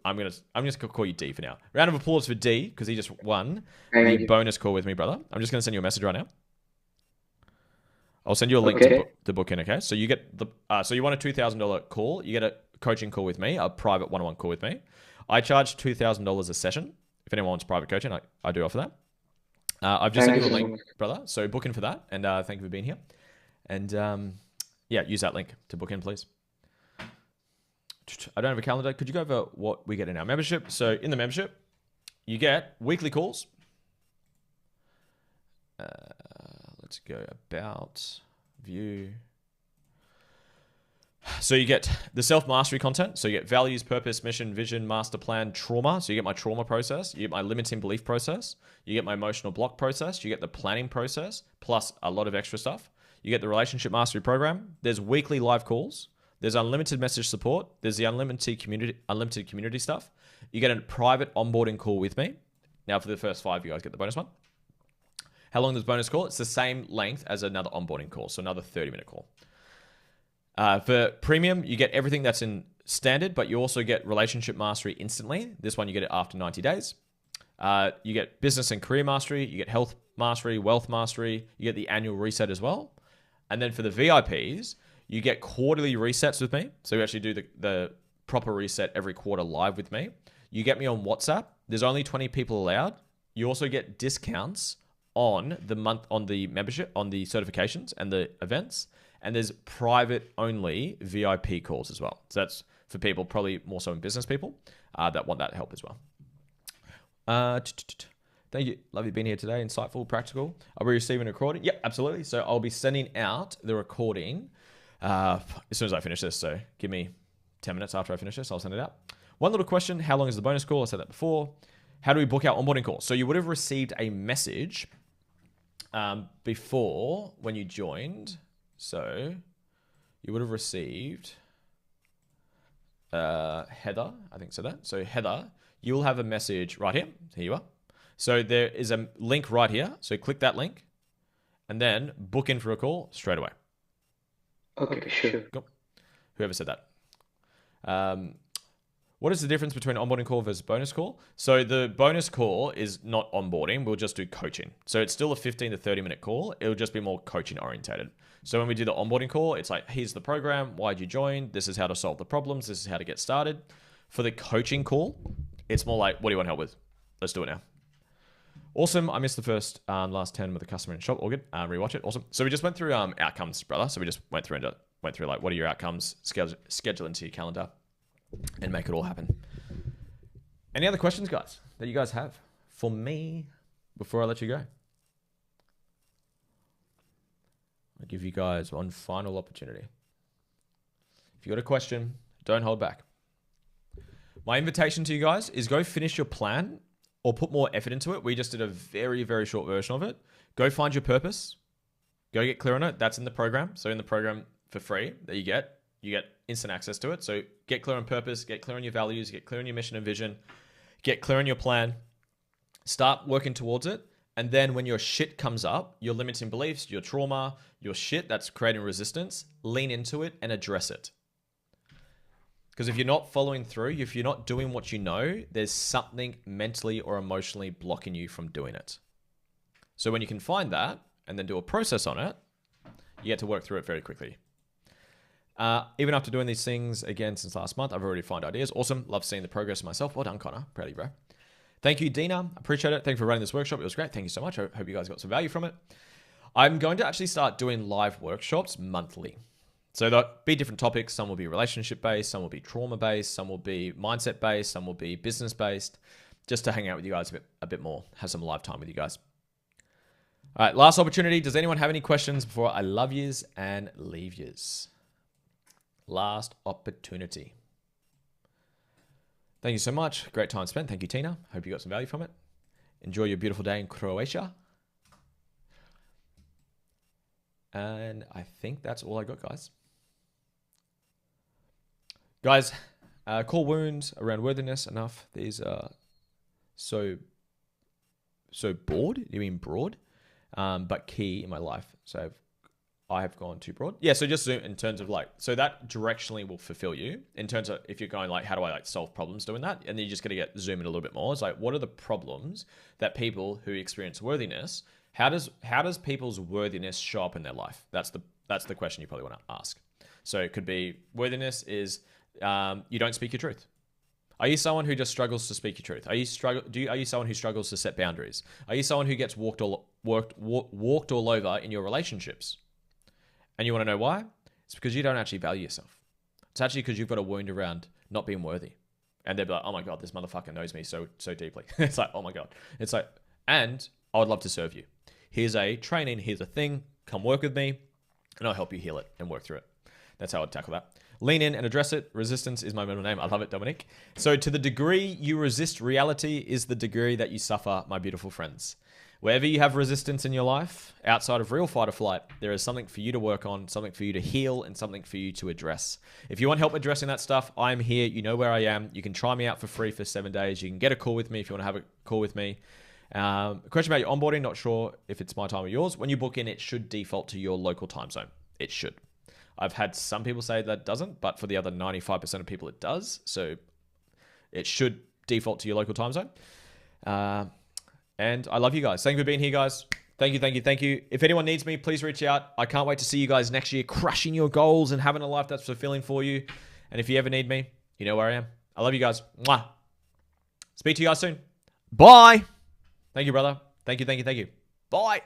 I'm just gonna call you D for now. Round of applause for D because he just won Thank the you. bonus call with me, brother. I'm just gonna send you a message right now. I'll send you a link Okay. to book in. Okay, so you get so you want a $2,000 call. You get a coaching call with me, a private one-on-one call with me. I charge $2,000 a session. If anyone wants private coaching, I do offer that. I've just sent you a link, brother. So book in for that, and thank you for being here. And yeah, use that link to book in, please. I don't have a calendar. Could you go over what we get in our membership? So in the membership, you get weekly calls. Let's go about view. So you get the self-mastery content. So you get values, purpose, mission, vision, master plan, trauma. So you get my trauma process. You get my limiting belief process. You get my emotional block process. You get the planning process, plus a lot of extra stuff. You get the relationship mastery program. There's weekly live calls. There's unlimited message support. There's the unlimited community stuff. You get a private onboarding call with me. Now for the first 5, you guys get the bonus one. How long does bonus call? It's the same length as another onboarding call. So another 30-minute call. For premium, you get everything that's in standard, but you also get relationship mastery instantly. This one, you get it after 90 days. You get business and career mastery. You get health mastery, wealth mastery. You get the annual reset as well. And then for the VIPs, you get quarterly resets with me. So you actually do the proper reset every quarter live with me. You get me on WhatsApp. There's only 20 people allowed. You also get discounts on the membership, on the certifications and the events. And there's private only VIP calls as well. So that's for people, probably more so in business people that want that help as well. Thank you. Love you being here today. Insightful, practical. I'll be receiving a recording. Yep, absolutely. So I'll be sending out the recording as soon as I finish this. So give me 10 minutes after I finish this. I'll send it out. One little question. How long is the bonus call? I said that before. How do we book our onboarding call? So you would have received a message before when you joined. So you would have received Heather, I think so that. So Heather, you will have a message right here. Here you are. So there is a link right here. So click that link and then book in for a call straight away. Okay, sure. Cool. Whoever said that. What is the difference between onboarding call versus bonus call? So the bonus call is not onboarding. We'll just do coaching. So it's still a 15 to 30-minute call. It'll just be more coaching orientated. So when we do the onboarding call, it's like, here's the program. Why'd you join? This is how to solve the problems. This is how to get started. For the coaching call, it's more like, what do you want help with? Let's do it now. Awesome. I missed the first last 10 with the customer in shop. All good. Rewatch it. Awesome. So we just went through outcomes, brother. So we just went through like what are your outcomes, schedule into your calendar, and make it all happen. Any other questions, guys, that you guys have for me before I let you go? I'll give you guys one final opportunity. If you got a question, don't hold back. My invitation to you guys is go finish your plan or put more effort into it. We just did a very, very short version of it. Go find your purpose. Go get clear on it. That's in the program. So in the program for free that you get instant access to it. So get clear on purpose, get clear on your values, get clear on your mission and vision, get clear on your plan, start working towards it. And then when your shit comes up, your limiting beliefs, your trauma, your shit that's creating resistance, lean into it and address it. Because if you're not following through, if you're not doing what you know, there's something mentally or emotionally blocking you from doing it. So when you can find that and then do a process on it, you get to work through it very quickly. Even after doing these things again since last month, I've already found ideas. Awesome. Love seeing the progress myself. Well done, Connor. Proud of you, bro. Thank you, Dina. Appreciate it. Thank you for running this workshop. It was great. Thank you so much. I hope you guys got some value from it. I'm going to actually start doing live workshops monthly. So there'll be different topics. Some will be relationship-based, some will be trauma-based, some will be mindset-based, some will be business-based, just to hang out with you guys a bit more, have some live time with you guys. All right, last opportunity. Does anyone have any questions before I love yous and leave yous? Last opportunity. Thank you so much. Great time spent. Thank you, Tina. Hope you got some value from it. Enjoy your beautiful day in Croatia. And I think that's all I got, guys. Guys, core wounds around worthiness, enough. These are so broad. You mean broad? But key in my life. So I have gone too broad. Yeah, so just in terms of like, so that directionally will fulfill you in terms of if you're going like, how do I like solve problems doing that? And then you just got to zoom in a little bit more. It's like, what are the problems that people who experience worthiness, how does people's worthiness show up in their life? That's the question you probably want to ask. So it could be worthiness is you don't speak your truth. Are you someone who just struggles to speak your truth? Are you someone who struggles to set boundaries? Are you someone who gets walked all over in your relationships? And you want to know why? It's because you don't actually value yourself. It's actually because you've got a wound around not being worthy. And they'll be like, oh my God, this motherfucker knows me so deeply. It's like, oh my God. It's like, and I would love to serve you. Here's a training, here's a thing, come work with me, and I'll help you heal it and work through it. That's how I'd tackle that. Lean in and address it. Resistance is my middle name. I love it, Dominic. So to the degree you resist reality is the degree that you suffer, my beautiful friends. Wherever you have resistance in your life, outside of real fight or flight, there is something for you to work on, something for you to heal, and something for you to address. If you want help addressing that stuff, I'm here. You know where I am. You can try me out for free for 7 days. You can get a call with me if you want to have a call with me. Question about your onboarding, not sure if it's my time or yours. When you book in, it should default to your local time zone. It should. I've had some people say that doesn't, but for the other 95% of people, it does. So it should default to your local time zone. And I love you guys. Thank you for being here, guys. Thank you. If anyone needs me, please reach out. I can't wait to see you guys next year crushing your goals and having a life that's fulfilling for you. And if you ever need me, you know where I am. I love you guys. Mwah. Speak to you guys soon. Bye. Thank you, brother. Thank you. Bye.